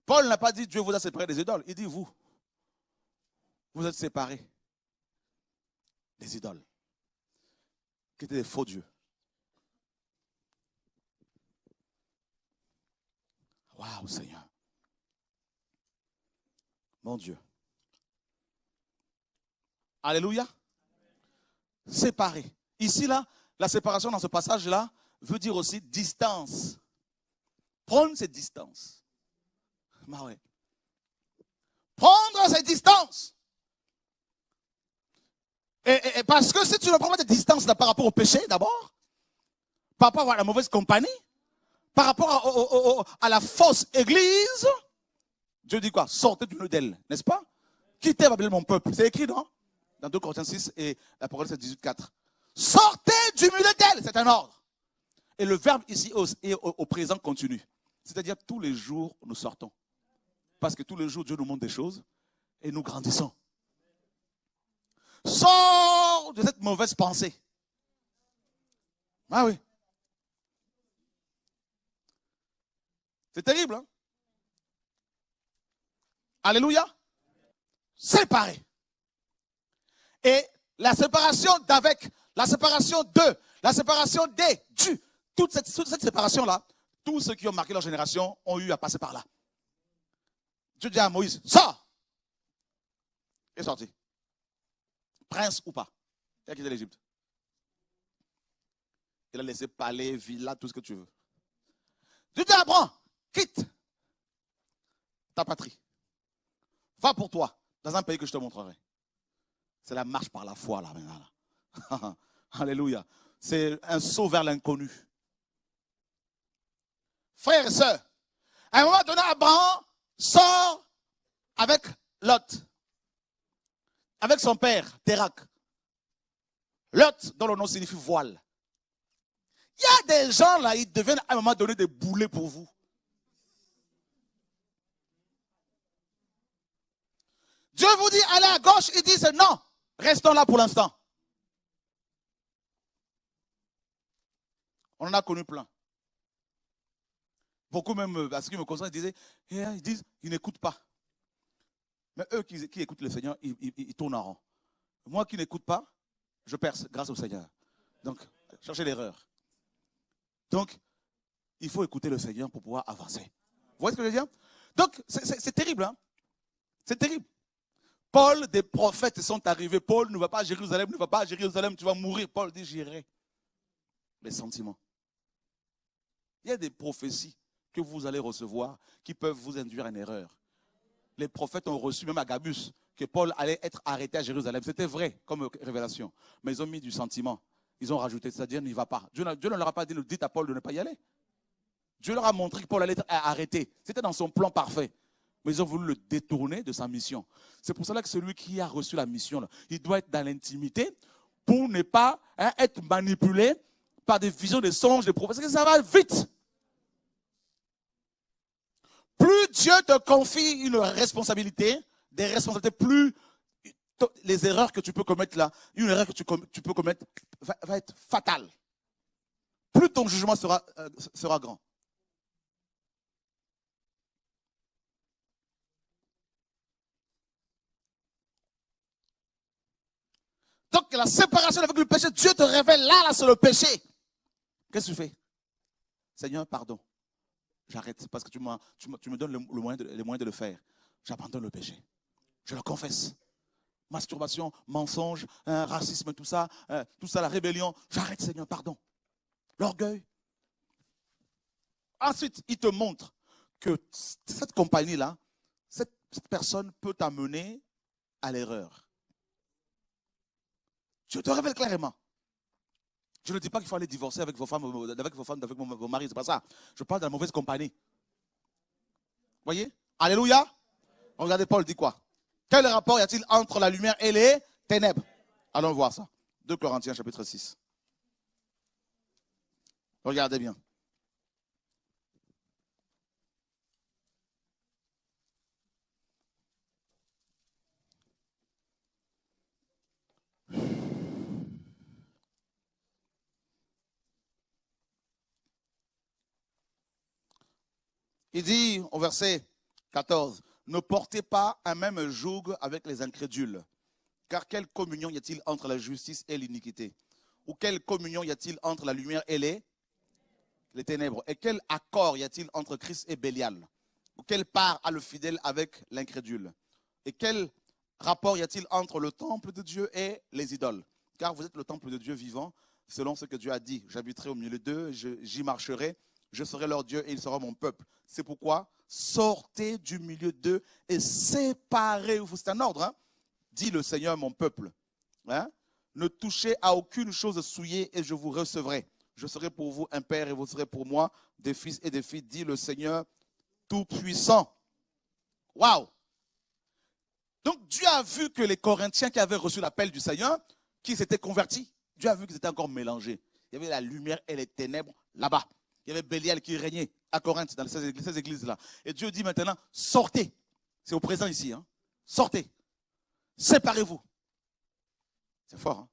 Paul n'a pas dit Dieu vous a séparé des idoles. Il dit vous êtes séparés des idoles, qui étaient des faux dieux. Waouh, Seigneur. Mon Dieu. Alléluia. Séparés. Ici, là, la séparation dans ce passage-là veut dire aussi distance. Prendre ses distances. Bah ouais. Prendre ses distances. Et parce que si tu ne prends pas de distance par rapport au péché, d'abord, par rapport à la mauvaise compagnie, par rapport à la fausse église, Dieu dit quoi? Sortez du milieu d'elle, n'est-ce pas? Quittez Babylone, mon peuple. C'est écrit, non? Dans 2 Corinthiens 6 et l'Apocalypse 18:4. Sortez du milieu d'elle, c'est un ordre. Et le verbe ici est au présent continu. C'est-à-dire tous les jours, nous sortons. Parce que tous les jours, Dieu nous montre des choses et nous grandissons. Sors de cette mauvaise pensée. Ah oui. C'est terrible, hein? Alléluia. Séparé. Et la séparation d'avec, la séparation de, la séparation des, du, toute cette séparation-là, tous ceux qui ont marqué leur génération ont eu à passer par là. Dieu dit à Moïse, sors! Il est sorti. Prince ou pas. Il a quitté l'Égypte. Il a laissé palais, villa, tout ce que tu veux. Dieu dit à Abraham, quitte ta patrie. Va pour toi dans un pays que je te montrerai. C'est la marche par la foi là maintenant. Alléluia. C'est un saut vers l'inconnu. Frères et sœurs, à un moment donné, Abraham sort avec Lot, avec son père, Térak. Lot, dont le nom signifie voile. Il y a des gens là, ils deviennent à un moment donné des boulets pour vous. Dieu vous dit, allez à gauche, ils disent non, restons là pour l'instant. On en a connu plein. Beaucoup même, à ce qui me concerne, ils disent, ils n'écoutent pas. Mais eux qui écoutent le Seigneur, ils tournent en rond. Moi qui n'écoute pas, je perce grâce au Seigneur. Donc, cherchez l'erreur. Donc, il faut écouter le Seigneur pour pouvoir avancer. Vous voyez ce que je veux dire? Donc, c'est terrible. Hein? C'est terrible. Paul, des prophètes sont arrivés. Paul ne va pas à Jérusalem, ne va pas à Jérusalem, tu vas mourir. Paul dit, j'irai. Les sentiments. Il y a des prophéties que vous allez recevoir qui peuvent vous induire en erreur. Les prophètes ont reçu, même à Agabus, que Paul allait être arrêté à Jérusalem. C'était vrai comme révélation. Mais ils ont mis du sentiment. Ils ont rajouté, c'est-à-dire n'y va pas. Dieu ne leur a pas dit, dites à Paul de ne pas y aller. Dieu leur a montré que Paul allait être arrêté. C'était dans son plan parfait. Mais ils ont voulu le détourner de sa mission. C'est pour cela que celui qui a reçu la mission, là, il doit être dans l'intimité pour ne pas être manipulé par des visions, des songes, des prophéties. Parce que ça va vite. Plus Dieu te confie une responsabilité, des responsabilités, plus les erreurs que tu peux commettre là, une erreur que tu peux commettre va être fatale. Plus ton jugement sera grand. Donc la séparation avec le péché, Dieu te révèle là c'est le péché. Qu'est-ce que tu fais? Seigneur, pardon. J'arrête parce que tu me donnes les moyens de le faire. J'abandonne le péché. Je le confesse. Masturbation, mensonge, racisme, tout ça, la rébellion. J'arrête, Seigneur, pardon. L'orgueil. Ensuite, il te montre que cette compagnie-là, cette personne peut t'amener à l'erreur. Je te révèle clairement. Je ne dis pas qu'il faut aller divorcer avec vos femmes, avec vos maris, c'est pas ça. Je parle de la mauvaise compagnie. Voyez? Alléluia. Regardez, Paul dit quoi? Quel rapport y a-t-il entre la lumière et les ténèbres? Allons voir ça. 2 Corinthiens chapitre 6. Regardez bien. Il dit au verset 14, ne portez pas un même joug avec les incrédules, car quelle communion y a-t-il entre la justice et l'iniquité? Ou quelle communion y a-t-il entre la lumière et les ténèbres? Et quel accord y a-t-il entre Christ et Bélial? Ou quelle part a le fidèle avec l'incrédule? Et quel rapport y a-t-il entre le temple de Dieu et les idoles? Car vous êtes le temple de Dieu vivant, selon ce que Dieu a dit. J'habiterai au milieu d'eux, j'y marcherai, je serai leur Dieu et ils seront mon peuple. C'est pourquoi sortez du milieu d'eux et séparez-vous. C'est un ordre, hein? Dit le Seigneur, mon peuple. Hein? Ne touchez à aucune chose souillée et je vous recevrai. Je serai pour vous un père et vous serez pour moi des fils et des filles, dit le Seigneur Tout-Puissant. Waouh! Donc Dieu a vu que les Corinthiens qui avaient reçu l'appel du Seigneur, qui s'étaient convertis, Dieu a vu qu'ils étaient encore mélangés. Il y avait la lumière et les ténèbres là-bas. Il y avait Bélial qui régnait à Corinthe, dans ces églises-là. Et Dieu dit maintenant, sortez. C'est au présent ici. Hein? Sortez. Séparez-vous. C'est fort. Hein?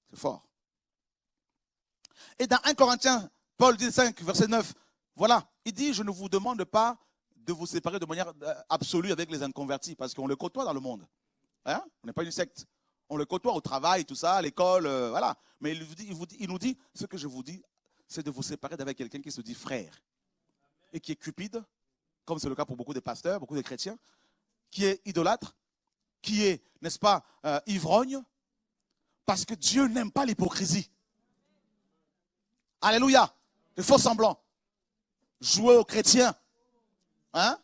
C'est fort. Et dans 1 Corinthiens, Paul dit 5, verset 9, voilà, il dit, je ne vous demande pas de vous séparer de manière absolue avec les inconvertis, parce qu'on les côtoie dans le monde. Hein? On n'est pas une secte. On les côtoie au travail, tout ça, à l'école, voilà. Mais il nous dit, ce que je vous dis, c'est de vous séparer d'avec quelqu'un qui se dit frère et qui est cupide, comme c'est le cas pour beaucoup de pasteurs, beaucoup de chrétiens, qui est idolâtre, qui est, n'est-ce pas, ivrogne, parce que Dieu n'aime pas l'hypocrisie. Alléluia. Les faux semblants. Jouer aux chrétiens. Hein?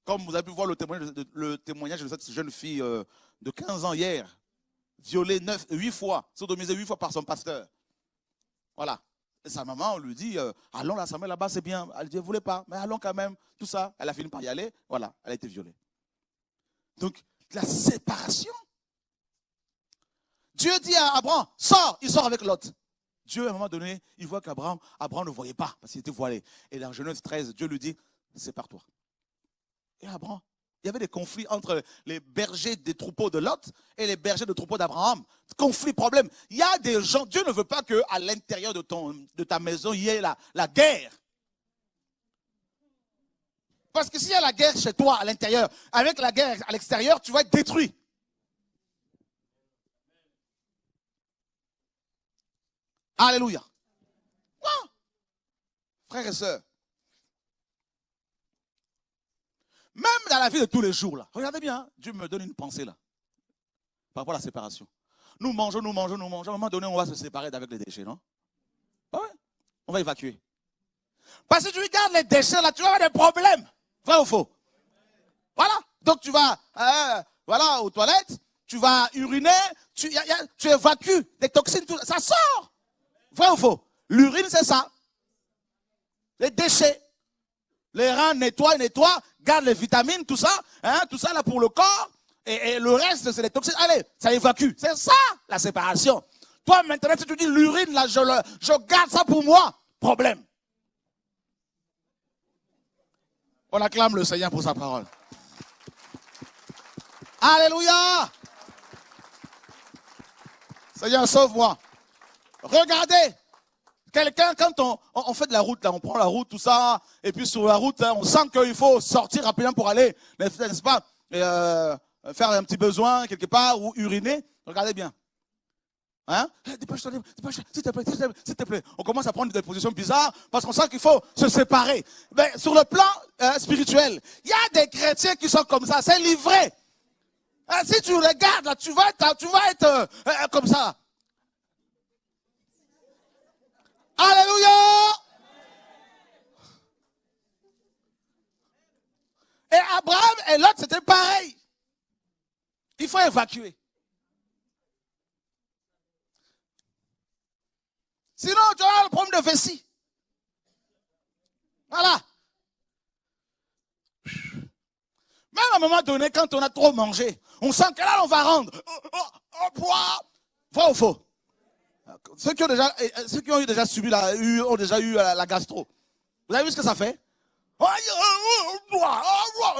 Comme vous avez pu voir le témoignage de cette jeune fille de 15 ans hier, violée 8 fois, sodomisée 8 fois par son pasteur. Voilà. Et sa maman, on lui dit, allons l'assemblée là-bas, c'est bien. Elle dit, elle ne voulait pas, mais allons quand même. Tout ça, elle a fini par y aller. Voilà, elle a été violée. Donc, la séparation. Dieu dit à Abraham, sors, il sort avec Lot. Dieu, à un moment donné, il voit qu'Abraham ne voyait pas, parce qu'il était voilé. Et dans Genèse 13, Dieu lui dit, sépare-toi. Et Abraham, il y avait des conflits entre les bergers des troupeaux de Lot et les bergers des troupeaux d'Abraham. Conflit, problème. Il y a des gens, Dieu ne veut pas qu'à l'intérieur de ta maison, il y ait la guerre. Parce que s'il y a la guerre chez toi, à l'intérieur, avec la guerre à l'extérieur, tu vas être détruit. Alléluia. Wow. Frères et sœurs, même dans la vie de tous les jours, là, regardez bien, hein, Dieu me donne une pensée là, par rapport à la séparation. Nous mangeons. À un moment donné, on va se séparer d'avec les déchets, non? Ah ouais. On va évacuer. Parce que tu regardes les déchets là, tu vas avoir des problèmes. Vrai ou faux? Voilà. Donc tu vas voilà, aux toilettes, tu vas uriner, tu évacues des toxines, tout, ça sort. Vrai ou faux? L'urine, c'est ça. Les déchets. Les reins nettoient, gardent les vitamines, tout ça. Hein, tout ça là pour le corps. Et le reste, c'est les toxines. Allez, ça évacue. C'est ça, la séparation. Toi, maintenant, si tu dis l'urine, là, je garde ça pour moi. Problème. On acclame le Seigneur pour sa parole. Alléluia. Seigneur, sauve-moi. Regardez. Quelqu'un, quand on fait de la route, là, on prend la route, tout ça, et puis sur la route, hein, on sent qu'il faut sortir rapidement pour aller, n'est-ce pas, faire un petit besoin quelque part ou uriner. Regardez bien. Hein? Dépêche-toi, s'il te plaît. On commence à prendre des positions bizarres parce qu'on sent qu'il faut se séparer. Mais sur le plan spirituel, il y a des chrétiens qui sont comme ça, c'est livré. Hein, si tu regardes, là, tu vas être comme ça. Alléluia! Et Abraham et Lot, c'était pareil. Il faut évacuer. Sinon, tu auras le problème de vessie. Voilà. un moment donné, quand on a trop mangé, on sent que là, on va rendre. Vrai ou faux? Ceux qui ont déjà subi, ont déjà eu la gastro. Vous avez vu ce que ça fait? On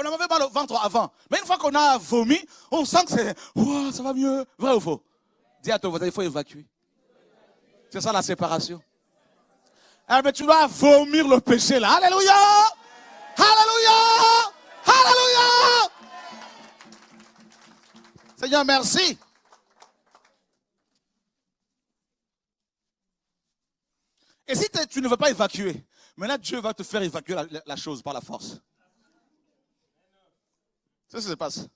avait mal au ventre avant. Mais une fois qu'on a vomi, on sent que ça va mieux. Vrai ou faux? Dis à ton voisin, il faut évacuer. C'est ça la séparation. Ah, mais tu dois vomir le péché là. Alléluia! Alléluia! Alléluia! Seigneur, merci. Et si tu ne veux pas évacuer, maintenant Dieu va te faire évacuer la chose par la force. C'est ce qui se passe.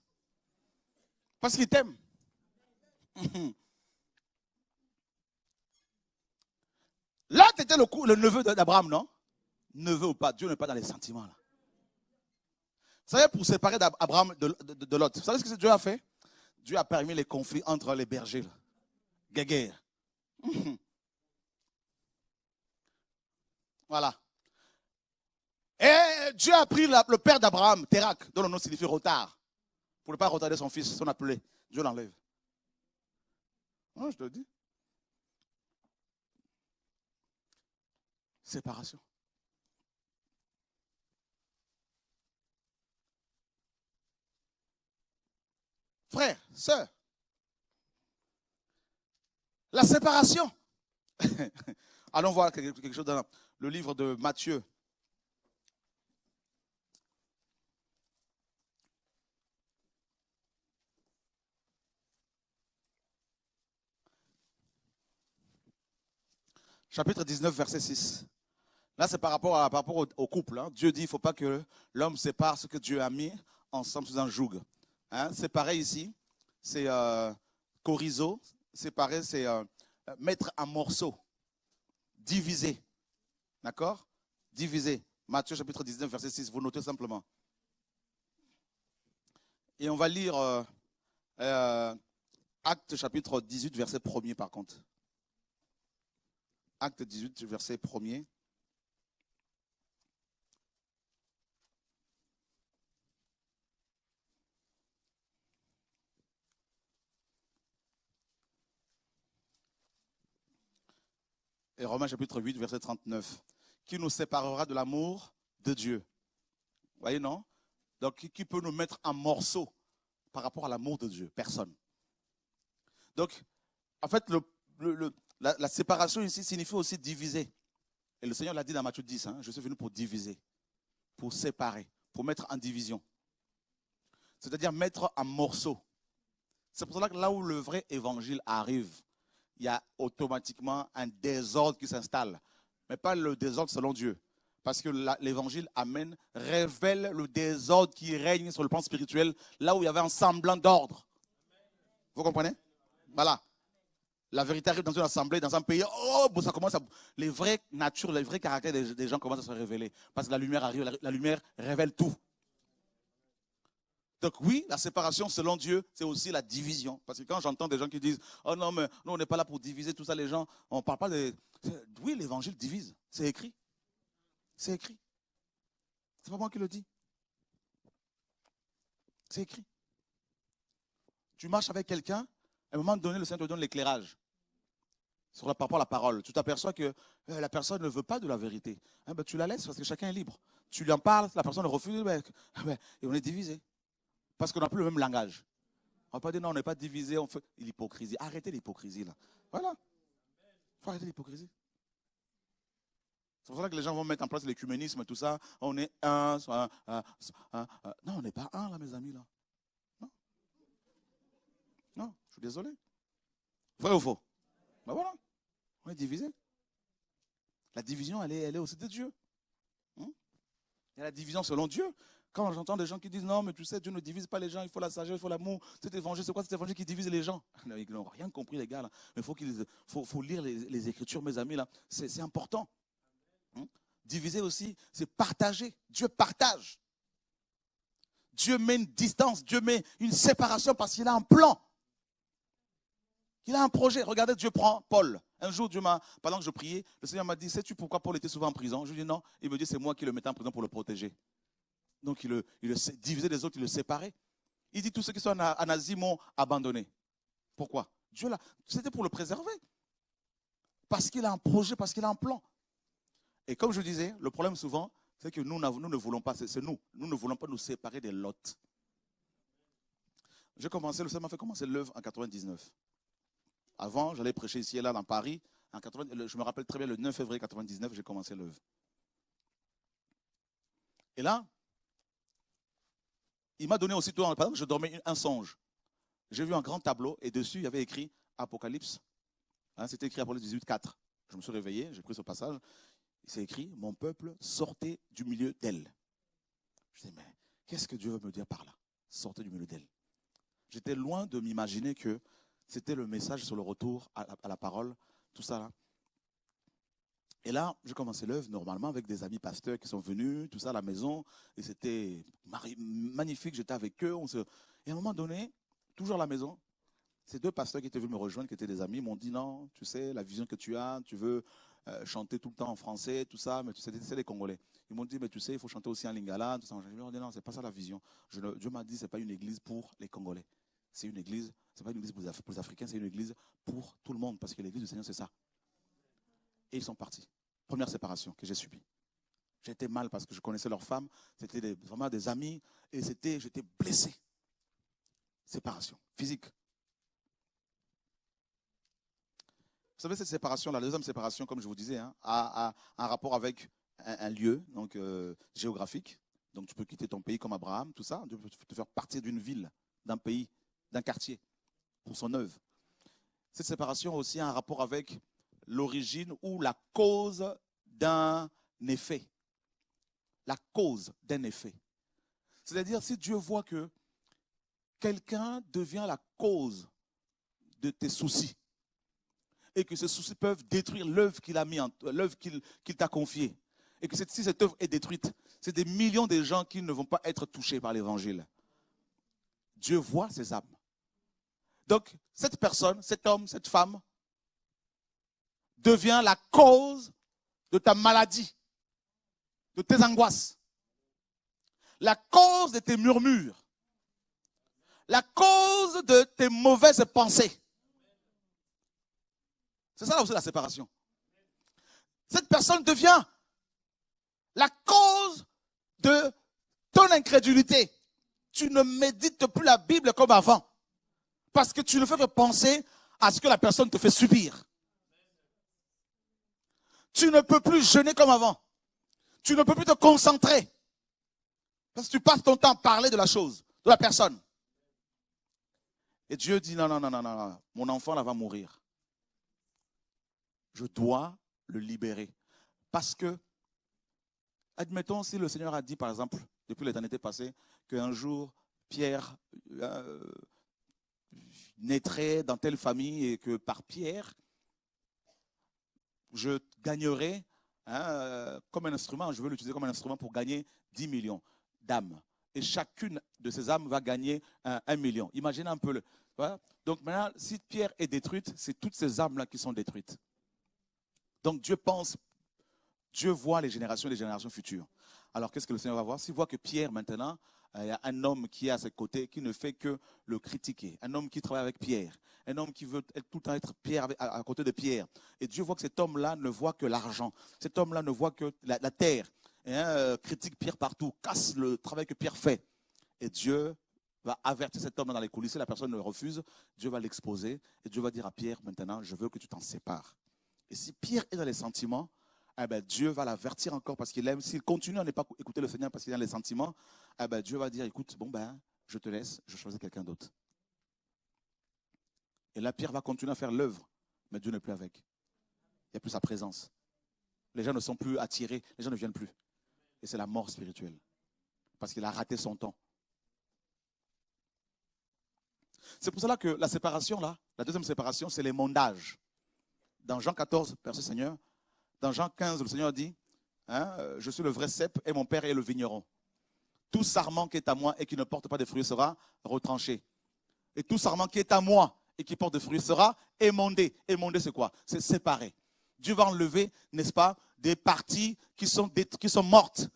Parce qu'il t'aime. Là, tu étais le neveu d'Abraham, non? Neveu ou pas, Dieu n'est pas dans les sentiments. Là. Vous savez, pour séparer d'Abraham de Lot, vous savez ce que Dieu a fait? Dieu a permis les conflits entre les bergers. Guéguerre. Voilà. Et Dieu a pris le père d'Abraham, Térak, dont le nom signifie retard, pour ne pas retarder son fils, son appelé. Dieu l'enlève. Non, je te le dis. Séparation. Frère, sœur, la séparation. Allons voir quelque chose dans le livre de Matthieu. Chapitre 19, verset 6. Là, c'est par rapport au couple. Hein. Dieu dit qu'il ne faut pas que l'homme sépare ce que Dieu a mis ensemble sous un joug. Hein. Séparer ici, c'est chorizo. Séparer, c'est mettre en morceaux. Diviser. D'accord? Diviser. Matthieu chapitre 19, verset 6. Vous notez simplement. Et on va lire Acte chapitre 18, verset 1er par contre. Acte 18, verset 1er. Et Romains chapitre 8, verset 39. Qui nous séparera de l'amour de Dieu? Vous voyez, non? Donc, qui peut nous mettre en morceaux par rapport à l'amour de Dieu? Personne. Donc, en fait, la séparation ici signifie aussi diviser. Et le Seigneur l'a dit dans Matthieu 10, hein, je suis venu pour diviser, pour séparer, pour mettre en division. C'est-à-dire mettre en morceaux. C'est pour cela que là où le vrai évangile arrive, il y a automatiquement un désordre qui s'installe. Mais pas le désordre selon Dieu. Parce que l'évangile révèle le désordre qui règne sur le plan spirituel, là où il y avait un semblant d'ordre. Vous comprenez? Voilà. La vérité arrive dans une assemblée, dans un pays, ça commence les vraies natures, les vrais caractères des gens commencent à se révéler. Parce que la lumière arrive, la lumière révèle tout. Donc oui, la séparation selon Dieu, c'est aussi la division. Parce que quand j'entends des gens qui disent « Oh non, mais nous, on n'est pas là pour diviser tout ça, les gens, on ne parle pas de... » Oui, l'évangile divise, c'est écrit. C'est écrit. C'est pas moi qui le dis. C'est écrit. Tu marches avec quelqu'un, à un moment donné, le Seigneur te donne l'éclairage par rapport à la parole. Tu t'aperçois que la personne ne veut pas de la vérité. Tu la laisses parce que chacun est libre. Tu lui en parles, la personne refuse, et on est divisé. Parce qu'on n'a plus le même langage. On ne va pas dire non, on n'est pas divisé, on fait l'hypocrisie. Arrêtez l'hypocrisie là. Voilà. Il faut arrêter l'hypocrisie. C'est pour ça que les gens vont mettre en place l'écuménisme et tout ça. On est un. Non, on n'est pas un là, mes amis là. Non. Non, je suis désolé. Vrai ou faux? Ben voilà. On est divisé. La division, elle est aussi de Dieu. Il y a la division selon Dieu. Quand j'entends des gens qui disent non, mais tu sais, Dieu ne divise pas les gens, il faut la sagesse, il faut l'amour. Cet évangile, c'est quoi cet évangile qui divise les gens? Ils n'ont rien compris, les gars. Là. Mais il faut lire les Écritures, mes amis. Là. C'est important. Diviser aussi, c'est partager. Dieu partage. Dieu met une distance, Dieu met une séparation parce qu'il a un plan. Il a un projet. Regardez, Dieu prend Paul. Un jour, pendant que je priais, le Seigneur m'a dit, sais-tu pourquoi Paul était souvent en prison? Je lui ai dit non. Il me dit, c'est moi qui le mettais en prison pour le protéger. Donc il le divisait des autres, il le séparait. Il dit tous ceux qui sont en Asie m'ont abandonné. Pourquoi? Dieu là, c'était pour le préserver. Parce qu'il a un projet, parce qu'il a un plan. Et comme je disais, le problème souvent, c'est que nous ne voulons pas, c'est nous. Nous ne voulons pas nous séparer des lots. Le Seigneur m'a fait commencer l'œuvre en 99. Avant, j'allais prêcher ici et là dans Paris. Je me rappelle très bien, le 9 février 99, j'ai commencé l'œuvre. Et là, il m'a donné aussitôt, par exemple, je dormais un songe. J'ai vu un grand tableau et dessus, il y avait écrit Apocalypse. Hein, c'était écrit Apocalypse 18, 4. Je me suis réveillé, j'ai pris ce passage. C'est écrit, mon peuple sortez du milieu d'elle. Je dis, mais qu'est-ce que Dieu veut me dire par là? Sortez du milieu d'elle. J'étais loin de m'imaginer que c'était le message sur le retour à la parole, tout ça là. Et là, j'ai commencé l'œuvre normalement avec des amis pasteurs qui sont venus, tout ça à la maison. Et c'était magnifique, j'étais avec eux. Et à un moment donné, toujours à la maison, ces deux pasteurs qui étaient venus me rejoindre, qui étaient des amis, m'ont dit non, tu sais, la vision que tu as, tu veux chanter tout le temps en français, tout ça, mais tu sais, c'est les Congolais. Ils m'ont dit, mais tu sais, il faut chanter aussi en lingala, tout ça. J'ai dit, non, c'est pas ça la vision. Dieu m'a dit, c'est pas une église pour les Congolais. C'est une église, c'est pas une église pour les Africains, c'est une église pour tout le monde, parce que l'église du Seigneur, c'est ça. Et ils sont partis. Première séparation que j'ai subie. J'étais mal parce que je connaissais leurs femmes, c'était vraiment des amis, et j'étais blessé. Séparation physique. Vous savez, cette séparation, la deuxième séparation, comme je vous disais, hein, a un rapport avec un lieu donc, géographique. Donc tu peux quitter ton pays comme Abraham, tout ça. Tu peux te faire partir d'une ville, d'un pays, d'un quartier pour son œuvre. Cette séparation a aussi un rapport avec l'origine ou la cause d'un effet. La cause d'un effet. C'est-à-dire, si Dieu voit que quelqu'un devient la cause de tes soucis et que ces soucis peuvent détruire l'œuvre qu'il a mis l'œuvre qu'il t'a confiée, et que si cette œuvre est détruite, c'est des millions de gens qui ne vont pas être touchés par l'évangile. Dieu voit ces âmes. Donc, cette personne, cet homme, cette femme devient la cause de ta maladie, de tes angoisses, la cause de tes murmures, la cause de tes mauvaises pensées. C'est ça aussi la séparation. Cette personne devient la cause de ton incrédulité. Tu ne médites plus la Bible comme avant. Parce que tu ne fais que penser à ce que la personne te fait subir. Tu ne peux plus jeûner comme avant. Tu ne peux plus te concentrer. Parce que tu passes ton temps à parler de la chose, de la personne. Et Dieu dit, non, mon enfant là va mourir. Je dois le libérer. Parce que, admettons si le Seigneur a dit, par exemple, depuis l'éternité passée, qu'un jour, Pierre naîtrait dans telle famille et que par Pierre, je gagnerai comme un instrument, je veux l'utiliser comme un instrument pour gagner 10 millions d'âmes. Et chacune de ces âmes va gagner 1 million. Imaginez un peu. Voilà. Donc maintenant, si Pierre est détruite, c'est toutes ces âmes-là qui sont détruites. Donc Dieu voit les générations futures. Alors qu'est-ce que le Seigneur va voir? S'il voit que Pierre maintenant, il y a un homme qui est à ses côtés, qui ne fait que le critiquer. Un homme qui travaille avec Pierre. Un homme qui veut tout le temps être Pierre à côté de Pierre. Et Dieu voit que cet homme-là ne voit que l'argent. Cet homme-là ne voit que la terre. Et critique Pierre partout, casse le travail que Pierre fait. Et Dieu va avertir cet homme-là dans les coulisses. La personne le refuse. Dieu va l'exposer. Et Dieu va dire à Pierre, maintenant, je veux que tu t'en sépares. Et si Pierre est dans les sentiments, eh ben, Dieu va l'avertir encore parce qu'il aime. S'il continue à ne pas écouter le Seigneur parce qu'il est dans les sentiments, eh ben, Dieu va dire, écoute, je te laisse, je choisis quelqu'un d'autre. Et là, Pierre va continuer à faire l'œuvre, mais Dieu n'est plus avec. Il n'y a plus sa présence. Les gens ne sont plus attirés, les gens ne viennent plus. Et c'est la mort spirituelle. Parce qu'il a raté son temps. C'est pour cela que la séparation, là, la deuxième séparation, c'est l'émondage. Dans Jean 14, verset Seigneur, dans Jean 15, le Seigneur dit, je suis le vrai cep et mon Père est le vigneron. Tout sarment qui est à moi et qui ne porte pas de fruits sera retranché. Et tout sarment qui est à moi et qui porte des fruits sera émondé. Émondé, c'est quoi? C'est séparé. Dieu va enlever, n'est-ce pas, des parties qui sont mortes.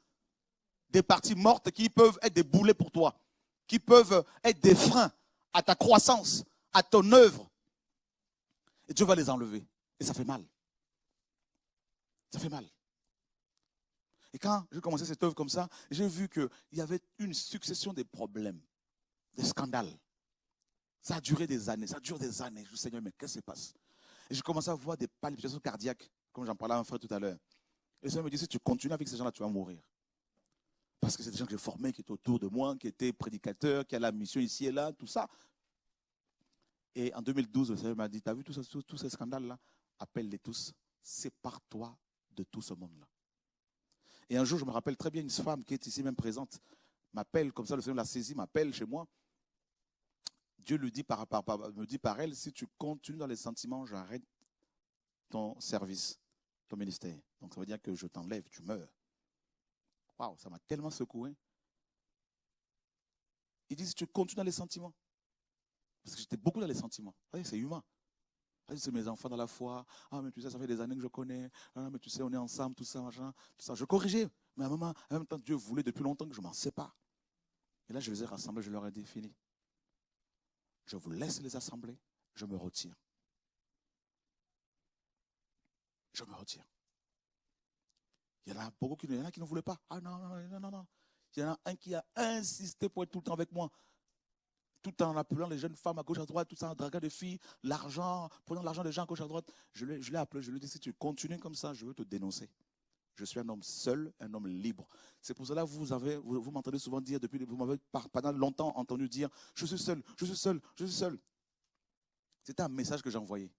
des parties mortes qui peuvent être des boulets pour toi, qui peuvent être des freins à ta croissance, à ton œuvre. Et Dieu va les enlever. Et ça fait mal. Ça fait mal. Et quand j'ai commencé cette œuvre comme ça, j'ai vu qu'il y avait une succession de problèmes, des scandales. Ça a duré des années, ça dure des années. Je dis, Seigneur, mais qu'est-ce qui se passe? Et j'ai commencé à voir des palpitations cardiaques, comme j'en parlais à un frère tout à l'heure. Et le Seigneur me dit, si tu continues avec ces gens-là, tu vas mourir. Parce que c'est des gens que j'ai formés, qui étaient autour de moi, qui étaient prédicateurs, qui avaient la mission ici et là, tout ça. Et en 2012, le Seigneur m'a dit, tu as vu tous ces scandales-là? Appelle-les tous, sépare-toi de tout ce monde-là. Et un jour, je me rappelle très bien, une femme qui est ici même présente, m'appelle, comme ça le Seigneur l'a saisie, m'appelle chez moi. Dieu lui dit me dit par elle, si tu continues dans les sentiments, j'arrête ton service, ton ministère. Donc ça veut dire que je t'enlève, tu meurs. Waouh, ça m'a tellement secoué. Il dit, si tu continues dans les sentiments, parce que j'étais beaucoup dans les sentiments, c'est humain. C'est mes enfants dans la foi. Ah, mais tu sais, ça fait des années que je connais. Ah, mais tu sais, on est ensemble, tout ça, machin, tout ça. Je corrigeais. Mais à en même temps, Dieu voulait depuis longtemps que je m'en sépare. Et là, je les ai rassemblés, je leur ai dit, fini. Je vous laisse les assembler, je me retire. Je me retire. Il y en a beaucoup qui ne voulaient pas. Ah non, non, non, non. Il y en a un qui a insisté pour être tout le temps avec moi. Tout en appelant les jeunes femmes à gauche à droite, tout ça en draguant des filles, l'argent, prenant l'argent des gens à gauche à droite. Je l'ai appelé, je lui ai dit, si tu continues comme ça, je veux te dénoncer. Je suis un homme seul, un homme libre. C'est pour cela que vous m'entendez souvent dire, vous m'avez pendant longtemps entendu dire, je suis seul, je suis seul, je suis seul. C'était un message que j'ai envoyé.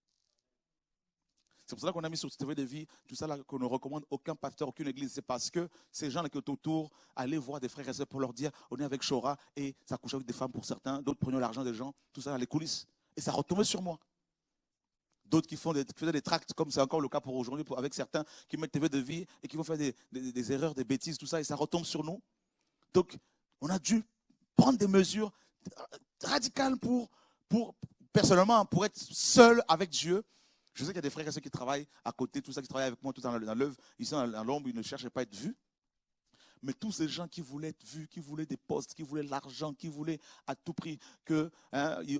C'est pour cela qu'on a mis sur TV de vie, tout ça là, qu'on ne recommande aucun pasteur, aucune église. C'est parce que ces gens là qui sont autour, allez voir des frères et sœurs pour leur dire, on est avec Chora et ça couche avec des femmes pour certains, d'autres prenaient l'argent des gens, tout ça dans les coulisses. Et ça retombait sur moi. D'autres qui faisaient des tracts, comme c'est encore le cas pour aujourd'hui, avec certains qui mettent TV de vie et qui vont faire des erreurs, des bêtises, tout ça, et ça retombe sur nous. Donc, on a dû prendre des mesures radicales personnellement, pour être seul avec Dieu. Je sais qu'il y a des frères et sœurs qui travaillent à côté, tout ça, qui travaillent avec moi tout dans l'œuvre. Ils sont dans l'ombre, ils ne cherchent pas à être vus. Mais tous ces gens qui voulaient être vus, qui voulaient des postes, qui voulaient l'argent, qui voulaient à tout prix que,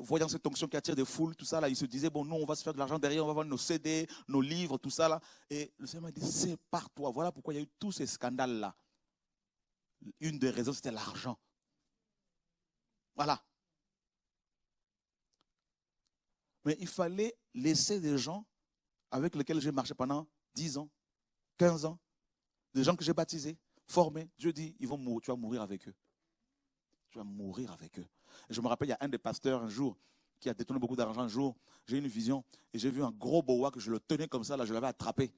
voyant cette onction qui attire des foules, tout ça, là, ils se disaient, bon, nous, on va se faire de l'argent derrière, on va vendre nos CD, nos livres, tout ça, là. Et le Seigneur m'a dit, sépare-toi. Voilà pourquoi il y a eu tous ces scandales-là. Une des raisons, c'était l'argent. Voilà. Mais il fallait laisser des gens avec lesquels j'ai marché pendant 10 ans, 15 ans, des gens que j'ai baptisés, formés. Dieu dit, tu vas mourir avec eux. Tu vas mourir avec eux. Et je me rappelle, il y a un des pasteurs un jour qui a détourné beaucoup d'argent un jour. J'ai eu une vision et j'ai vu un gros boa que je le tenais comme ça, là, je l'avais attrapé.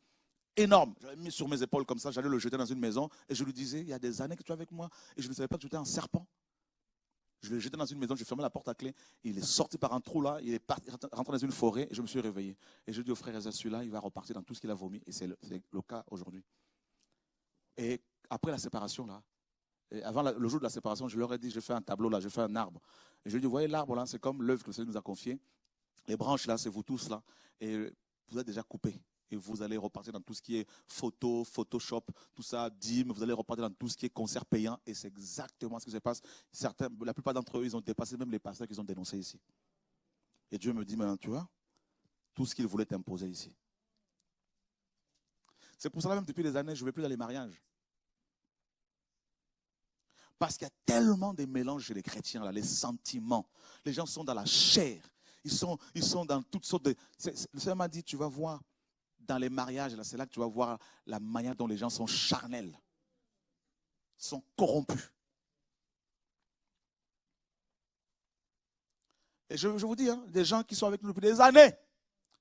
Énorme. Je l'avais mis sur mes épaules comme ça, j'allais le jeter dans une maison et je lui disais, il y a des années que tu es avec moi et je ne savais pas que tu étais un serpent. Je l'ai jeté dans une maison, j'ai fermé la porte à clé. Il est sorti par un trou là, il est rentré dans une forêt et je me suis réveillé. Et je dis au frère, celui-là, il va repartir dans tout ce qu'il a vomi. Et c'est le cas aujourd'hui. Et après la séparation là, et avant le jour de la séparation, je leur ai dit, je fais un tableau là, je fais un arbre. Et je lui ai dit, vous voyez l'arbre là, c'est comme l'œuvre que le Seigneur nous a confiée. Les branches là, c'est vous tous là. Et vous êtes déjà coupés. Et vous allez repartir dans tout ce qui est photo, Photoshop, tout ça, dîmes, vous allez repartir dans tout ce qui est concert payant. Et c'est exactement ce qui se passe. La plupart d'entre eux, ils ont dépassé même les pasteurs qu'ils ont dénoncés ici. Et Dieu me dit, maintenant, tu vois, tout ce qu'il voulait t'imposer ici. C'est pour cela même depuis des années, je ne vais plus dans les mariages. Parce qu'il y a tellement de mélanges chez les chrétiens, là, les sentiments. Les gens sont dans la chair. Ils sont dans toutes sortes de... Le Seigneur m'a dit, tu vas voir, dans les mariages, c'est là que tu vas voir la manière dont les gens sont charnels, sont corrompus. Et je vous dis, des gens qui sont avec nous depuis des années.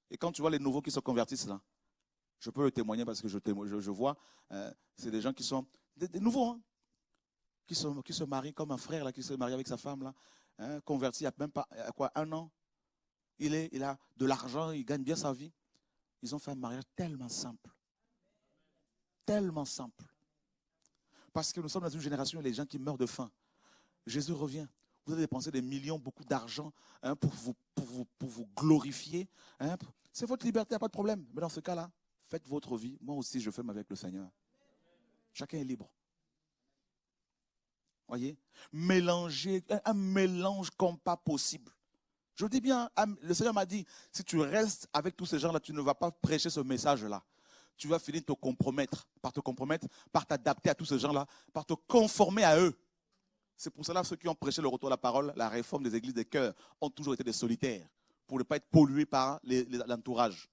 Et quand tu vois les nouveaux qui se convertissent là, je peux le témoigner parce que je vois, c'est des gens qui sont des nouveaux, qui se marient comme un frère là, qui se marie avec sa femme là, converti il n'y a même pas un an. Il a de l'argent, il gagne bien sa vie. Ils ont fait un mariage tellement simple. Tellement simple. Parce que nous sommes dans une génération où les gens qui meurent de faim. Jésus revient. Vous allez dépenser des millions, beaucoup d'argent pour vous glorifier. C'est votre liberté, il n'y a pas de problème. Mais dans ce cas-là, faites votre vie. Moi aussi, je fais avec le Seigneur. Chacun est libre. Voyez, mélanger, un mélange comme pas possible. Je dis bien, le Seigneur m'a dit, si tu restes avec tous ces gens-là, tu ne vas pas prêcher ce message-là. Tu vas finir de te compromettre, par t'adapter à tous ces gens-là, par te conformer à eux. C'est pour cela que ceux qui ont prêché le retour à la parole, la réforme des églises des cœurs, ont toujours été des solitaires, pour ne pas être pollués par l'entourage.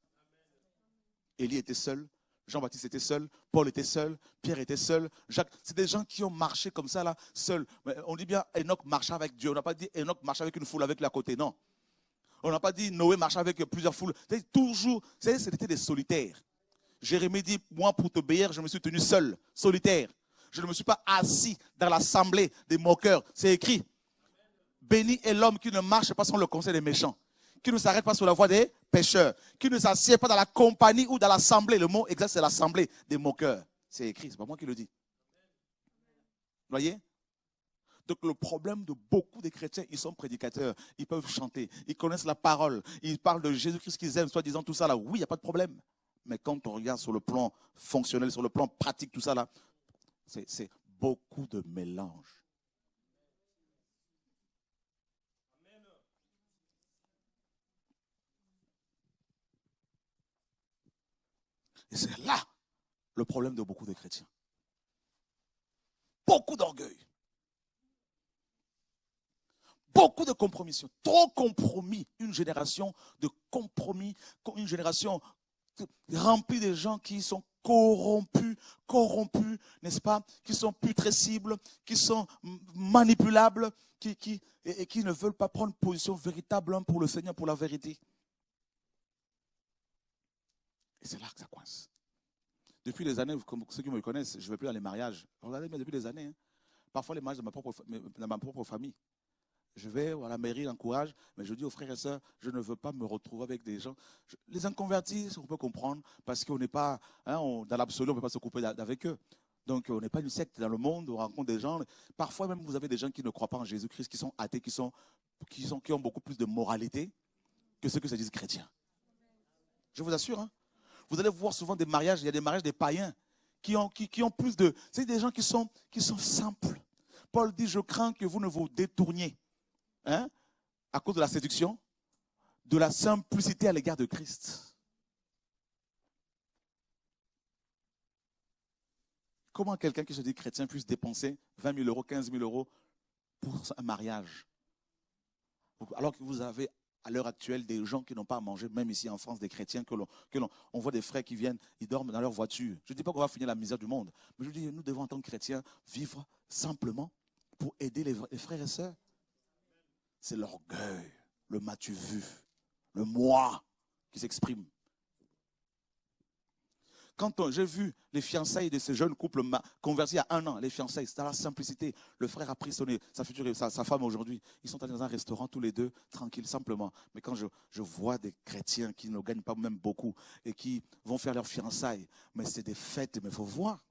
Élie était seul, Jean-Baptiste était seul, Paul était seul, Pierre était seul, Jacques. C'est des gens qui ont marché comme ça, là, seuls. On dit bien Enoch marchait avec Dieu. On n'a pas dit Enoch marchait avec une foule avec lui à côté, non. On n'a pas dit Noé marchait avec plusieurs foules. Toujours, c'était des solitaires. Jérémie dit, moi pour t'obéir, je me suis tenu seul, solitaire. Je ne me suis pas assis dans l'assemblée des moqueurs. C'est écrit. Béni est l'homme qui ne marche pas sans le conseil des méchants, qui ne s'arrête pas sur la voie des pécheurs, qui ne s'assied pas dans la compagnie ou dans l'assemblée. Le mot exact, c'est l'assemblée des moqueurs. C'est écrit, c'est pas moi qui le dis. Vous voyez? Donc le problème de beaucoup de chrétiens, ils sont prédicateurs, ils peuvent chanter, ils connaissent la parole, ils parlent de Jésus-Christ qu'ils aiment, soi-disant tout ça là. Oui, il n'y a pas de problème. Mais quand on regarde sur le plan fonctionnel, sur le plan pratique, tout ça là, c'est beaucoup de mélange. Et c'est là le problème de beaucoup de chrétiens. Beaucoup d'orgueil. Beaucoup de compromission. Trop compromis. Une génération de compromis. Une génération remplie de gens qui sont corrompus, n'est-ce pas? Qui sont putrescibles, qui sont manipulables, qui ne veulent pas prendre position véritable pour le Seigneur, pour la vérité. Et c'est là que ça coince. Depuis des années, comme ceux qui me connaissent, je ne vais plus dans les mariages. Regardez bien depuis des années. Hein. Parfois les mariages de ma propre famille. Je vais à la mairie, j'encourage, mais je dis aux frères et sœurs, je ne veux pas me retrouver avec des gens. Les inconvertis, on peut comprendre, parce qu'on n'est pas, dans l'absolu, on ne peut pas se couper avec eux. Donc, on n'est pas une secte dans le monde, on rencontre des gens. Parfois même, vous avez des gens qui ne croient pas en Jésus-Christ, qui sont athées, qui ont beaucoup plus de moralité que ceux qui se disent chrétiens. Je vous assure, hein. Vous allez voir souvent des mariages, il y a des mariages des païens qui ont plus de... C'est des gens qui sont simples. Paul dit, je crains que vous ne vous détourniez. Hein, à cause de la séduction, de la simplicité à l'égard de Christ. Comment quelqu'un qui se dit chrétien puisse dépenser 20 000 euros, 15 000 euros pour un mariage? Alors que vous avez à l'heure actuelle des gens qui n'ont pas à manger, même ici en France, des chrétiens, on voit des frères qui viennent, ils dorment dans leur voiture. Je ne dis pas qu'on va finir la misère du monde, mais je dis nous devons en tant que chrétiens vivre simplement pour aider les frères et sœurs. C'est l'orgueil, le m'as-tu vu, le moi qui s'exprime. Quand j'ai vu les fiançailles de ces jeunes couples convertis il y a 1 an, les fiançailles, c'était la simplicité. Le frère a pris sa femme aujourd'hui. Ils sont allés dans un restaurant tous les deux, tranquilles, simplement. Mais quand je vois des chrétiens qui ne gagnent pas même beaucoup et qui vont faire leurs fiançailles, mais c'est des fêtes, mais il faut voir.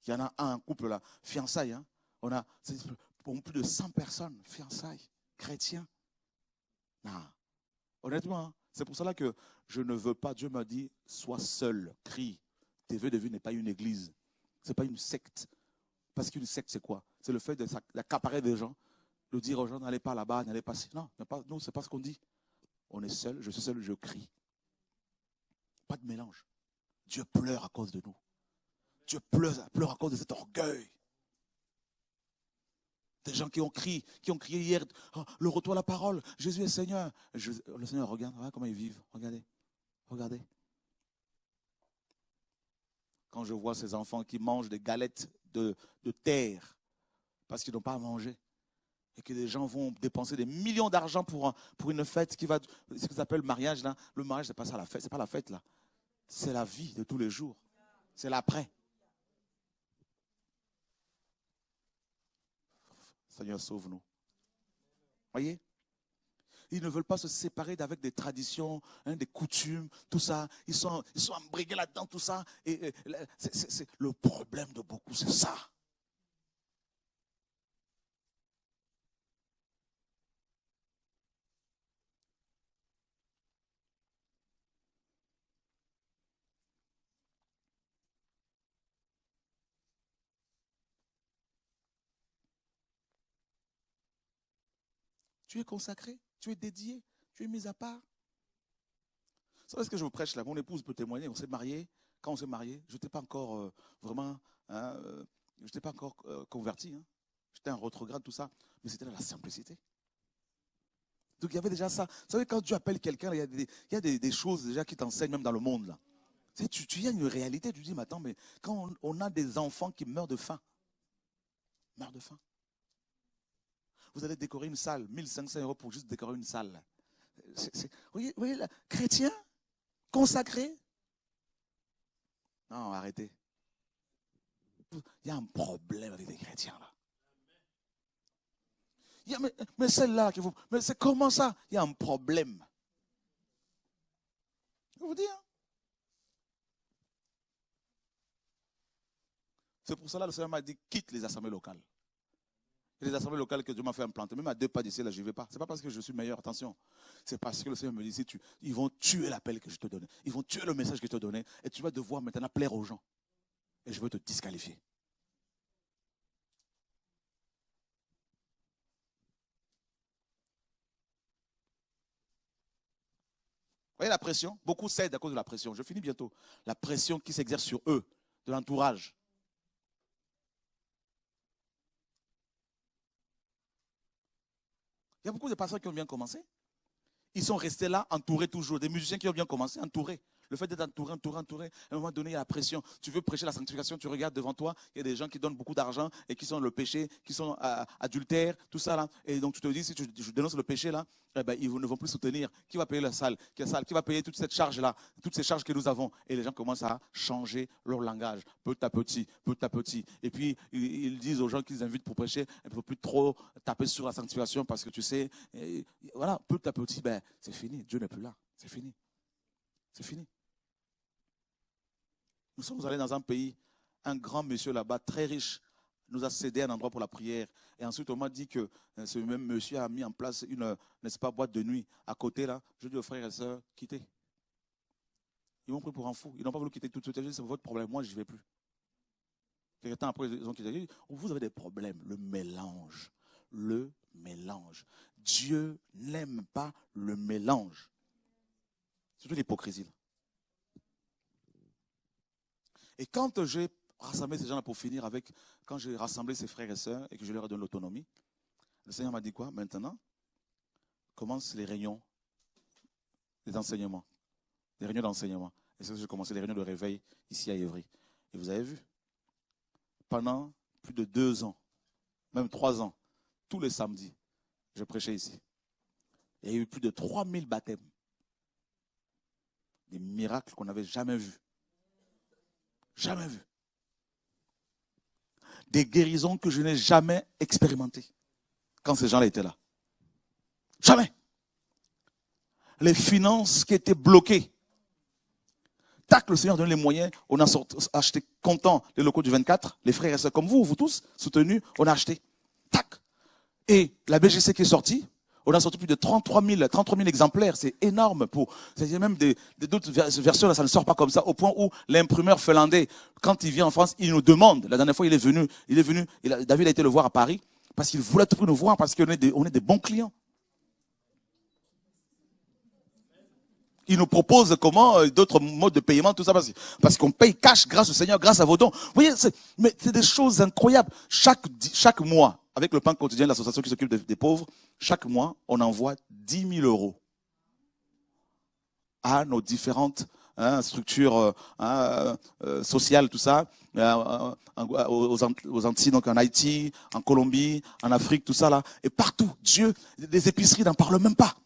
Il y en a un couple là, fiançailles, hein. On a pour plus de 100 personnes, fiançailles, chrétiens. Non. Honnêtement, hein, c'est pour cela que je ne veux pas, Dieu m'a dit, sois seul, crie. Tes vœux de vie n'est pas une église, ce n'est pas une secte. Parce qu'une secte, c'est quoi? C'est le fait d'accaparer des gens, de dire aux gens, n'allez pas là-bas, n'allez pas ici. Non, ce n'est pas ce qu'on dit. On est seul, je suis seul, je crie. Pas de mélange. Dieu pleure à cause de nous. Dieu pleure à cause de cet orgueil. Des gens qui ont crié hier, oh, le retour à la parole, Jésus est Seigneur. Le Seigneur, regarde comment ils vivent. Regardez. Quand je vois ces enfants qui mangent des galettes de terre parce qu'ils n'ont pas à manger, et que des gens vont dépenser des millions d'argent pour une fête ce qu'ils appellent le mariage là. Le mariage, c'est pas ça la fête, c'est pas la fête là. C'est la vie de tous les jours. C'est l'après. Seigneur, sauve-nous. Voyez? Ils ne veulent pas se séparer d'avec des traditions, des coutumes, tout ça. Ils sont embrigadés là-dedans, tout ça. Et c'est le problème de beaucoup, c'est ça. Tu es consacré, tu es dédié, tu es mis à part. Vous savez ce que je vous prêche là? Mon épouse peut témoigner, on s'est mariés. Quand on s'est mariés, je n'étais pas encore vraiment, hein, je n'étais pas encore converti. Hein. J'étais en rétrograde, tout ça. Mais c'était dans la simplicité. Donc il y avait déjà ça. Vous savez, quand Dieu appelle quelqu'un, il y a des choses déjà qui t'enseignent même dans le monde. Là. Tu y a une réalité, tu dis, mais attends, mais quand on a des enfants qui meurent de faim, vous allez décorer une salle, 1500 € pour juste décorer une salle. Vous voyez là, chrétien, consacré. Non, arrêtez. Il y a un problème avec les chrétiens là. Mais celle-là, mais c'est comment ça? Il y a un problème. Je vais vous dire. C'est pour cela que le Seigneur m'a dit, quitte les assemblées locales. Et les assemblées locales que Dieu m'a fait implanter, même à 2 pas d'ici, là, je ne vais pas. Ce n'est pas parce que je suis meilleur, attention. C'est parce que le Seigneur me dit, ils vont tuer l'appel que je te donnais. Ils vont tuer le message que je te donnais. Et tu vas devoir maintenant plaire aux gens. Et je veux te disqualifier. Vous voyez la pression? Beaucoup cèdent à cause de la pression. Je finis bientôt. La pression qui s'exerce sur eux, de l'entourage. Il y a beaucoup de pasteurs qui ont bien commencé. Ils sont restés là, entourés toujours. Des musiciens qui ont bien commencé, entourés. Le fait d'être entouré, à un moment donné, il y a la pression. Tu veux prêcher la sanctification, tu regardes devant toi, il y a des gens qui donnent beaucoup d'argent et qui sont dans le péché, qui sont adultères, tout ça là. Et donc tu te dis, si je dénonce le péché là, eh ben, ils ne vont plus soutenir. Qui va payer la salle? Qui va payer toute cette charge là, toutes ces charges que nous avons? Et les gens commencent à changer leur langage, petit à petit, petit à petit. Et puis ils disent aux gens qu'ils invitent pour prêcher, il ne faut plus trop taper sur la sanctification parce que tu sais, voilà, petit à petit, ben, c'est fini. Dieu n'est plus là. C'est fini. C'est fini. Nous sommes allés dans un pays, un grand monsieur là-bas, très riche, nous a cédé un endroit pour la prière. Et ensuite, on m'a dit que ce même monsieur a mis en place une, n'est-ce pas, boîte de nuit à côté là. Je dis aux frères et sœurs, quittez. Ils m'ont pris pour un fou. Ils n'ont pas voulu quitter tout de suite. C'est votre problème. Moi, je n'y vais plus. Quelques temps après, ils ont quitté. Vous avez des problèmes. Le mélange. Le mélange. Dieu n'aime pas le mélange. Surtout l'hypocrisie. Et quand j'ai rassemblé ces gens-là pour finir avec, quand j'ai rassemblé ces frères et sœurs et que je leur ai donné l'autonomie, le Seigneur m'a dit quoi? Maintenant, commence les réunions, les enseignements, les réunions d'enseignement. Et c'est que j'ai commencé les réunions de réveil ici à Évry. Et vous avez vu, pendant plus de 2 ans, même 3 ans, tous les samedis, je prêchais ici. Il y a eu plus de 3000 baptêmes. Des miracles qu'on n'avait jamais vus. Jamais vu. Des guérisons que je n'ai jamais expérimentées quand ces gens-là étaient là. Jamais. Les finances qui étaient bloquées. Tac, le Seigneur donne les moyens. On a acheté comptant les locaux du 24. Les frères et sœurs comme vous tous, soutenus, on a acheté. Tac. Et la BGC qui est sortie, on a sorti plus de 33 000 exemplaires. C'est énorme. Il y a même d'autres versions, là, ça ne sort pas comme ça. Au point où l'imprimeur finlandais, quand il vient en France, il nous demande. La dernière fois, il est venu. Et David a été le voir à Paris parce qu'il voulait tout prix nous voir parce qu'on est des bons clients. Il nous propose d'autres modes de paiement, tout ça, parce qu'on paye cash grâce au Seigneur, grâce à vos dons. Vous voyez, c'est des choses incroyables. Chaque mois, avec le pain quotidien de l'association qui s'occupe des pauvres, chaque mois, on envoie 10 000 € à nos différentes structures sociales, tout ça, aux Antilles, donc en Haïti, en Colombie, en Afrique, tout ça là, et partout. Dieu, les épiceries n'en parlent même pas.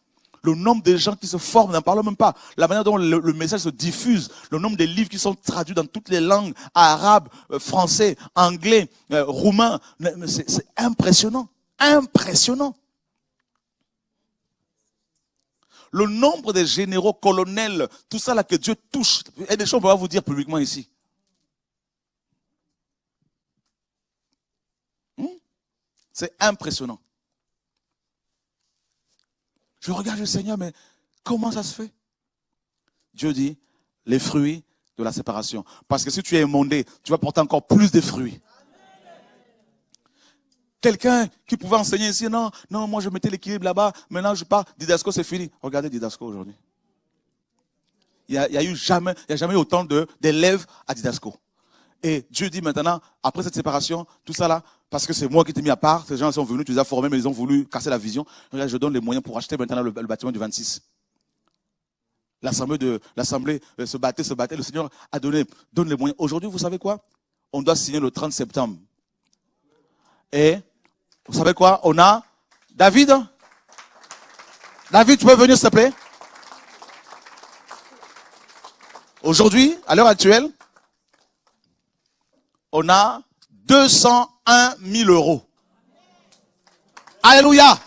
Le nombre de gens qui se forment n'en parle même pas. La manière dont le message se diffuse, le nombre de livres qui sont traduits dans toutes les langues, arabe, français, anglais, roumain, c'est impressionnant. Impressionnant. Le nombre de généraux, colonels, tout ça là que Dieu touche. Et des choses on va vous dire publiquement ici. C'est impressionnant. Je regarde le Seigneur, mais comment ça se fait? Dieu dit, les fruits de la séparation. Parce que si tu es émondé, tu vas porter encore plus de fruits. Quelqu'un qui pouvait enseigner ici, non, moi je mettais l'équilibre là-bas, maintenant je pars, Didasco c'est fini. Regardez Didasco aujourd'hui. Il y a jamais eu autant d'élèves à Didasco. Et Dieu dit maintenant, après cette séparation, tout ça là, parce que c'est moi qui t'ai mis à part, ces gens sont venus, tu les as formés, mais ils ont voulu casser la vision. Regarde, je donne les moyens pour acheter maintenant le bâtiment du 26. L'assemblée se battait, le Seigneur donne les moyens. Aujourd'hui, vous savez quoi? On doit signer le 30 septembre. Et, vous savez quoi? On a David. David, tu peux venir s'il te plaît? Aujourd'hui, à l'heure actuelle, on a 201 000 euros. Alléluia.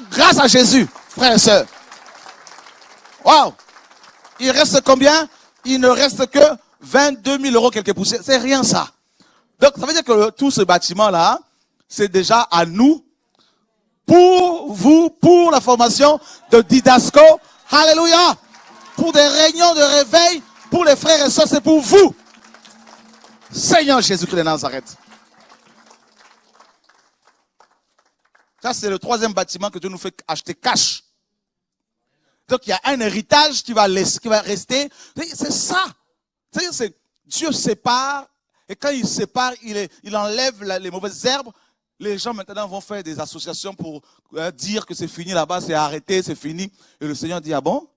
Grâce à Jésus, frères et sœurs. Waouh. Il reste combien? Il ne reste que 22 000 euros quelques poussières. C'est rien ça. Donc, ça veut dire que tout ce bâtiment-là, c'est déjà à nous, pour vous, pour la formation de Didasco. Alléluia. Pour des réunions de réveil, pour les frères et sœurs, c'est pour vous. Seigneur Jésus-Christ de Nazareth. Ça, c'est le 3e bâtiment que Dieu nous fait acheter cash. Donc, il y a un héritage qui va rester. C'est ça. C'est Dieu sépare. Et quand il sépare, il enlève les mauvaises herbes. Les gens maintenant vont faire des associations pour dire que c'est fini là-bas, c'est arrêté, c'est fini. Et le Seigneur dit, ah bon?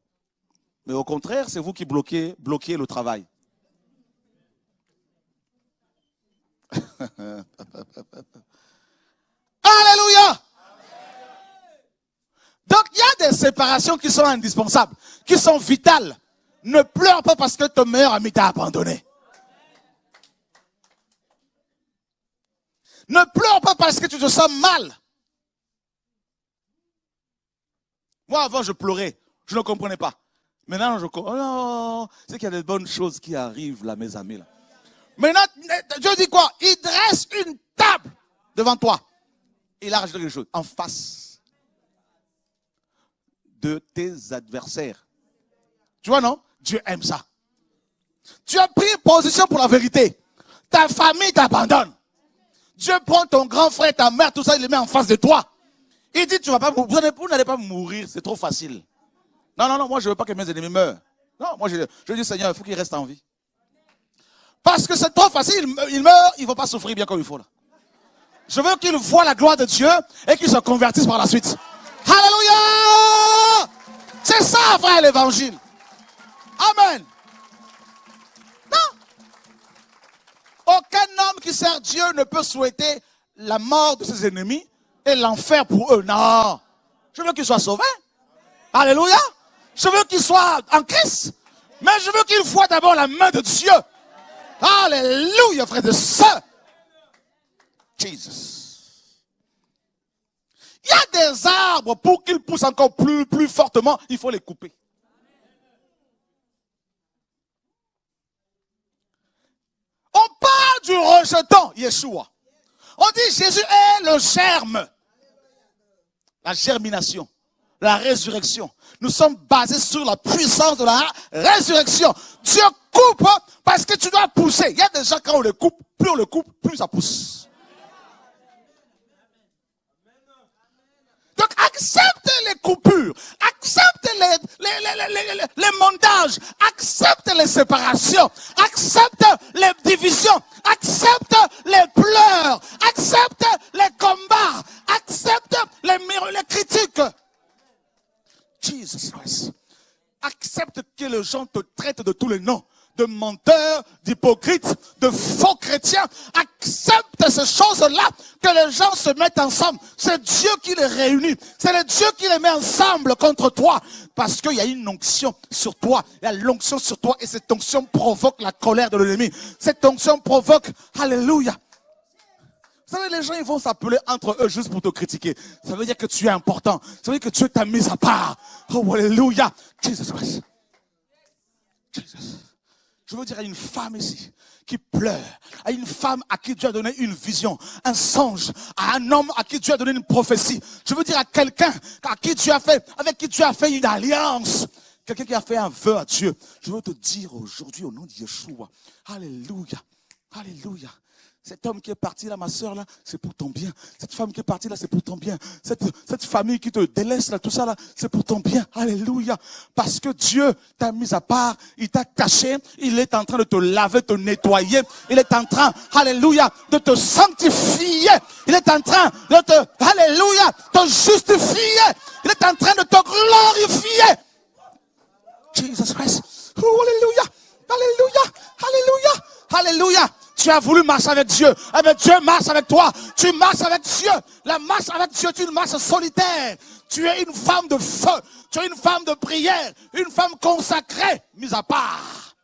Mais au contraire, c'est vous qui bloquez le travail. Alléluia. Donc il y a des séparations qui sont indispensables, qui sont vitales. Ne pleure pas parce que ton meilleur ami t'a abandonné. Ne pleure pas parce que tu te sens mal. Moi avant je pleurais, je ne comprenais pas. Maintenant je comprends. Oh non, c'est qu'il y a des bonnes choses qui arrivent là mes amis là. Maintenant, Dieu dit quoi? Il dresse une table devant toi. Il a rajouté quelque chose. En face de tes adversaires. Tu vois, non? Dieu aime ça. Tu as pris position pour la vérité. Ta famille t'abandonne. Dieu prend ton grand frère, ta mère, tout ça, il les met en face de toi. Il dit, vous n'allez pas mourir, c'est trop facile. Non, moi je ne veux pas que mes ennemis meurent. Non, moi je dis, Seigneur, il faut qu'ils restent en vie. Parce que c'est trop facile, il meurt, il ne va pas souffrir bien comme il faut là. Je veux qu'il voie la gloire de Dieu et qu'il se convertisse par la suite. Alléluia! C'est ça, frère, l'évangile. Amen. Non. Aucun homme qui sert Dieu ne peut souhaiter la mort de ses ennemis et l'enfer pour eux. Non. Je veux qu'ils soient sauvés. Alléluia. Je veux qu'ils soient en Christ. Mais je veux qu'ils voient d'abord la main de Dieu. Alléluia, frère de sœurs. Jesus. Il y a des arbres, pour qu'ils poussent encore plus fortement, il faut les couper. On parle du rejeton, Yeshua. On dit Jésus est le germe. La germination, la résurrection. Nous sommes basés sur la puissance de la résurrection. Dieu coupe parce que tu dois pousser. Il y a des gens, quand on les coupe, plus ça pousse. Donc accepte les coupures, accepte les montages, accepte les séparations, accepte les divisions, accepte les pleurs, accepte les combats, accepte les critiques. Jesus Christ. Accepte que les gens te traitent de tous les noms. De menteurs, d'hypocrites, de faux chrétiens. Accepte ces choses-là, que les gens se mettent ensemble. C'est Dieu qui les réunit. C'est le Dieu qui les met ensemble contre toi. Parce qu'il y a une onction sur toi. Il y a l'onction sur toi et cette onction provoque la colère de l'ennemi. Cette onction provoque, alléluia. Vous savez, les gens, ils vont s'appeler entre eux juste pour te critiquer. Ça veut dire que tu es important. Ça veut dire que Dieu t'a mis à part. Oh, alléluia. Jesus Christ. Jesus. Je veux dire à une femme ici qui pleure, à une femme à qui Dieu a donné une vision, un songe, à un homme à qui Dieu a donné une prophétie. Je veux dire à quelqu'un avec qui Dieu a fait une alliance. Quelqu'un qui a fait un vœu à Dieu. Je veux te dire aujourd'hui au nom de Yeshua. Alléluia. Alléluia. Cet homme qui est parti là, ma soeur là, c'est pour ton bien. Cette femme qui est partie là, c'est pour ton bien. Cette famille qui te délaisse là, tout ça là, c'est pour ton bien. Alléluia. Parce que Dieu t'a mis à part, il t'a caché, il est en train de te laver, te nettoyer. Il est en train, alléluia, de te sanctifier. Il est en train de te, alléluia, te justifier. Il est en train de te glorifier. Jesus Christ. Oh, alléluia. Alléluia. Alléluia. Alléluia. Tu as voulu marcher avec Dieu. Eh bien, Dieu marche avec toi. Tu marches avec Dieu. La marche avec Dieu, tu une marche solitaire. Tu es une femme de feu. Tu es une femme de prière. Une femme consacrée, mise à part.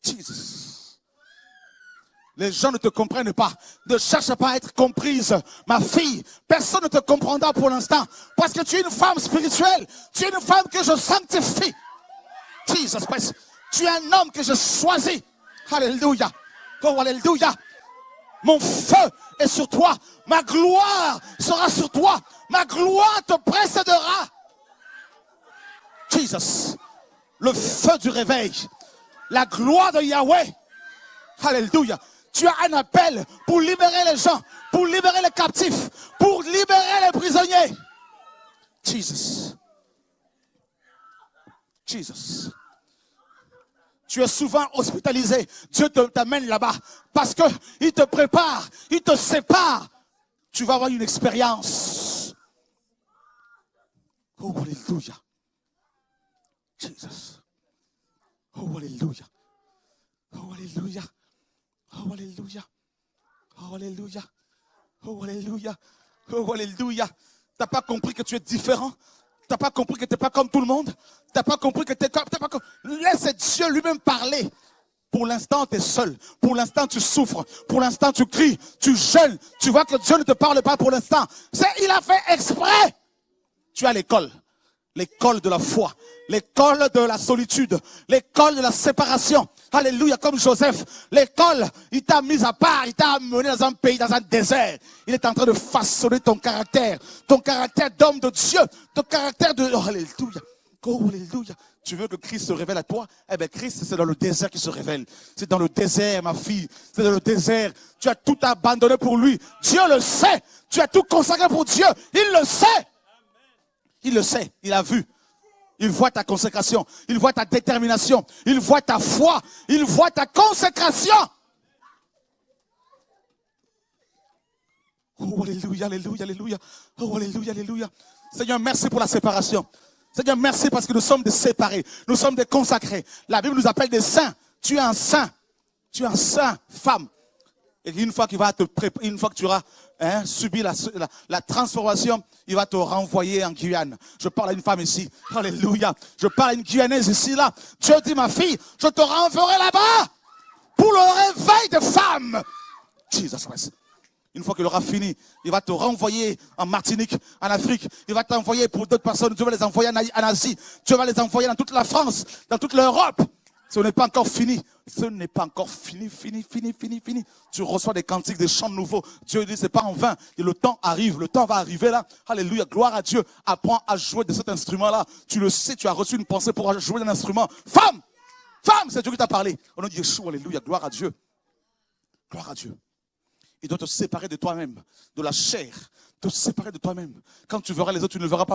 Jesus. Les gens ne te comprennent pas. Ne cherche pas à être comprise. Ma fille, personne ne te comprendra pour l'instant. Parce que tu es une femme spirituelle. Tu es une femme que je sanctifie. Jesus Christ. Tu es un homme que je choisis. Alléluia. Oh, alléluia. Mon feu est sur toi. Ma gloire sera sur toi. Ma gloire te précédera. Jesus. Le feu du réveil. La gloire de Yahweh. Alléluia. Tu as un appel pour libérer les gens, pour libérer les captifs, pour libérer les prisonniers. Jesus. Jesus. Tu es souvent hospitalisé. Dieu t'amène là-bas parce qu'il te prépare, il te sépare. Tu vas avoir une expérience. Oh, alléluia. Jesus. Oh, alléluia. Oh, alléluia. Oh, alléluia. Oh, alléluia. Oh, alléluia. Oh, alléluia. T'as pas compris que tu es différent? T'as pas compris que t'es pas comme tout le monde? T'as pas compris que t'es pas comme... Laisse Dieu lui-même parler. Pour l'instant, tu es seul. Pour l'instant, tu souffres. Pour l'instant, tu cries. Tu jeûnes. Tu vois que Dieu ne te parle pas pour l'instant. Il a fait exprès. Tu as l'école. L'école de la foi. L'école de la solitude. L'école de la séparation. Alléluia, comme Joseph. L'école, il t'a mis à part. Il t'a amené dans un pays, dans un désert. Il est en train de façonner ton caractère. Ton caractère d'homme de Dieu. Ton caractère de... Oh, alléluia. Oh, alléluia. Tu veux que Christ se révèle à toi? Eh bien, Christ, c'est dans le désert qu'il se révèle. C'est dans le désert, ma fille. C'est dans le désert. Tu as tout abandonné pour lui. Dieu le sait. Tu as tout consacré pour Dieu. Il le sait. Il le sait. Il a vu. Il voit ta consécration. Il voit ta détermination. Il voit ta foi. Il voit ta consécration. Oh, alléluia, alléluia, alléluia. Oh, alléluia, alléluia. Seigneur, merci pour la séparation. Seigneur, merci parce que nous sommes des séparés. Nous sommes des consacrés. La Bible nous appelle des saints. Tu es un saint. Tu es un saint, femme. Et une fois qu'il va te préparer, une fois que tu auras subi la transformation, il va te renvoyer en Guyane. Je parle à une femme ici. Alléluia. Je parle à une Guyanaise ici, là. Dieu dit, ma fille, je te renverrai là-bas pour le réveil des femmes. Jesus Christ. Une fois qu'il aura fini, il va te renvoyer en Martinique, en Afrique. Il va t'envoyer pour d'autres personnes. Dieu va les envoyer en Asie. Dieu va les envoyer dans toute la France, dans toute l'Europe. Ce n'est pas encore fini. Ce n'est pas encore fini. Tu reçois des cantiques, des chants nouveaux. Dieu dit, c'est pas en vain. Et le temps arrive. Le temps va arriver là. Alléluia. Gloire à Dieu. Apprends à jouer de cet instrument-là. Tu le sais, tu as reçu une pensée pour jouer d'un instrument. Femme, c'est Dieu qui t'a parlé. Au nom de Yeshua, alléluia. Gloire à Dieu. Gloire à Dieu. Il doit te séparer de toi-même, de la chair, te séparer de toi-même. Quand tu verras les autres, tu ne verras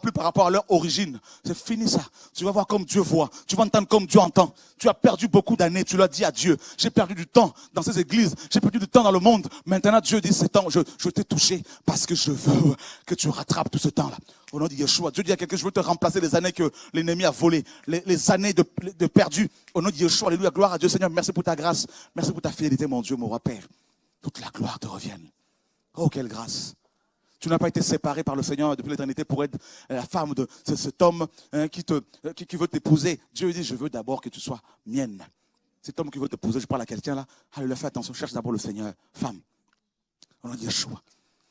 plus par rapport à leur origine. C'est fini ça. Tu vas voir comme Dieu voit. Tu vas entendre comme Dieu entend. Tu as perdu beaucoup d'années. Tu l'as dit à Dieu. J'ai perdu du temps dans ces églises. J'ai perdu du temps dans le monde. Maintenant, Dieu dit, c'est temps. Je t'ai touché parce que je veux que tu rattrapes tout ce temps-là. Au nom de Yeshua. Dieu dit à quelqu'un, je veux te remplacer les années que l'ennemi a volées. Les années de perdu. Au nom de Yeshua. Alléluia. Gloire à Dieu. Seigneur, merci pour ta grâce. Merci pour ta fidélité, mon Dieu, mon roi Père. Toute la gloire te revienne. Oh, quelle grâce. Tu n'as pas été séparé par le Seigneur depuis l'éternité pour être la femme de cet homme qui veut t'épouser. Dieu dit, je veux d'abord que tu sois mienne. Cet homme qui veut t'épouser, je parle à quelqu'un là. Allez, fais attention, cherche d'abord le Seigneur. Femme, on a dit Yeshua.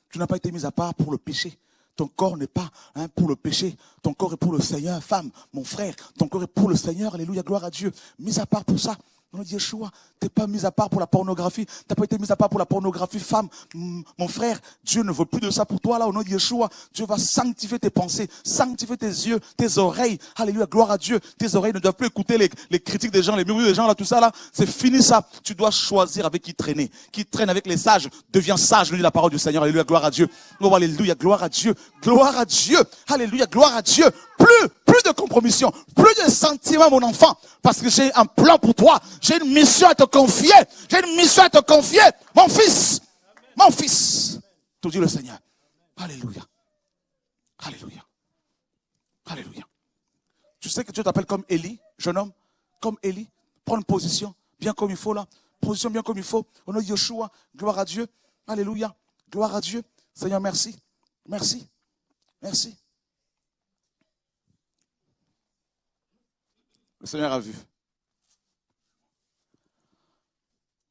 Tu n'as pas été mis à part pour le péché. Ton corps n'est pas pour le péché. Ton corps est pour le Seigneur. Femme, mon frère, ton corps est pour le Seigneur. Alléluia, gloire à Dieu. Mis à part pour ça. Au nom de Yeshua, tu n'es pas mis à part pour la pornographie. Tu n'as pas été mis à part pour la pornographie, femme. Mon frère, Dieu ne veut plus de ça pour toi là. Au nom de Yeshua, Dieu va sanctifier tes pensées, sanctifier tes yeux, tes oreilles. Alléluia, gloire à Dieu. Tes oreilles ne doivent plus écouter les critiques des gens, les murmures des gens là, tout ça là. C'est fini ça. Tu dois choisir avec qui traîner. Qui traîne avec les sages devient sage, nous dit la parole du Seigneur. Alléluia, gloire à Dieu. Oh, alléluia, gloire à Dieu. Gloire à Dieu. Alléluia, gloire à Dieu. Plus de compromission, plus de sentiments, mon enfant, parce que j'ai un plan pour toi, j'ai une mission à te confier, mon fils, tout dit le Seigneur. Alléluia, alléluia, alléluia. Tu sais que Dieu t'appelle comme Élie, jeune homme, comme Élie, prends une position bien comme il faut là, position bien comme il faut, au nom de Yeshua, gloire à Dieu, alléluia, gloire à Dieu, Seigneur, merci, merci, merci. Le Seigneur a vu.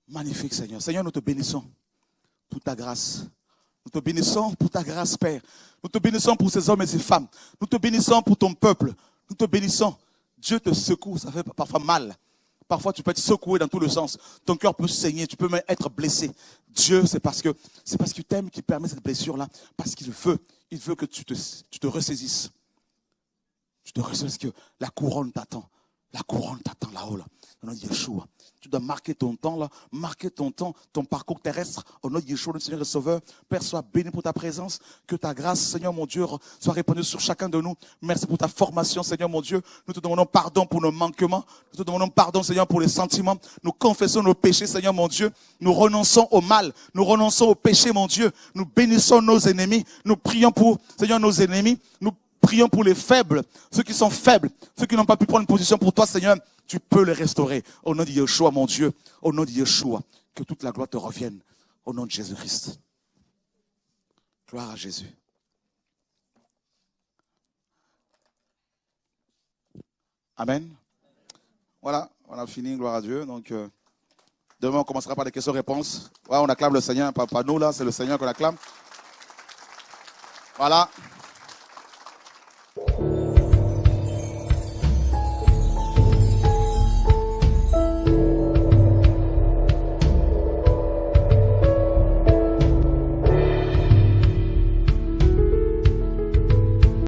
Magnifique Seigneur. Seigneur, nous te bénissons pour ta grâce. Nous te bénissons pour ta grâce, Père. Nous te bénissons pour ces hommes et ces femmes. Nous te bénissons pour ton peuple. Nous te bénissons. Dieu te secoue, ça fait parfois mal. Parfois, tu peux être secoué dans tous les sens. Ton cœur peut saigner, tu peux même être blessé. Dieu, c'est parce qu'il t'aime qu'il permet cette blessure-là. Parce qu'il veut que tu te ressaisisses. Tu te ressaisisses que la couronne t'attend. La couronne t'attend là-haut, là. Au nom de Yeshua. Tu dois marquer ton temps, là. Marquer ton temps, ton parcours terrestre. Au nom de Yeshua, le Seigneur et Sauveur. Père, sois béni pour ta présence. Que ta grâce, Seigneur mon Dieu, soit répandue sur chacun de nous. Merci pour ta formation, Seigneur mon Dieu. Nous te demandons pardon pour nos manquements. Nous te demandons pardon, Seigneur, pour les sentiments. Nous confessons nos péchés, Seigneur mon Dieu. Nous renonçons au mal. Nous renonçons au péché, mon Dieu. Nous bénissons nos ennemis. Nous prions pour, Seigneur, nos ennemis. Nous prions pour les faibles, ceux qui sont faibles, ceux qui n'ont pas pu prendre une position pour toi, Seigneur, tu peux les restaurer. Au nom de Yeshua, mon Dieu, au nom de Yeshua, que toute la gloire te revienne. Au nom de Jésus-Christ. Gloire à Jésus. Amen. Voilà, on a fini, gloire à Dieu. Donc, demain, on commencera par des questions-réponses. Ouais, on acclame le Seigneur, pas nous là, c'est le Seigneur qu'on acclame. Voilà.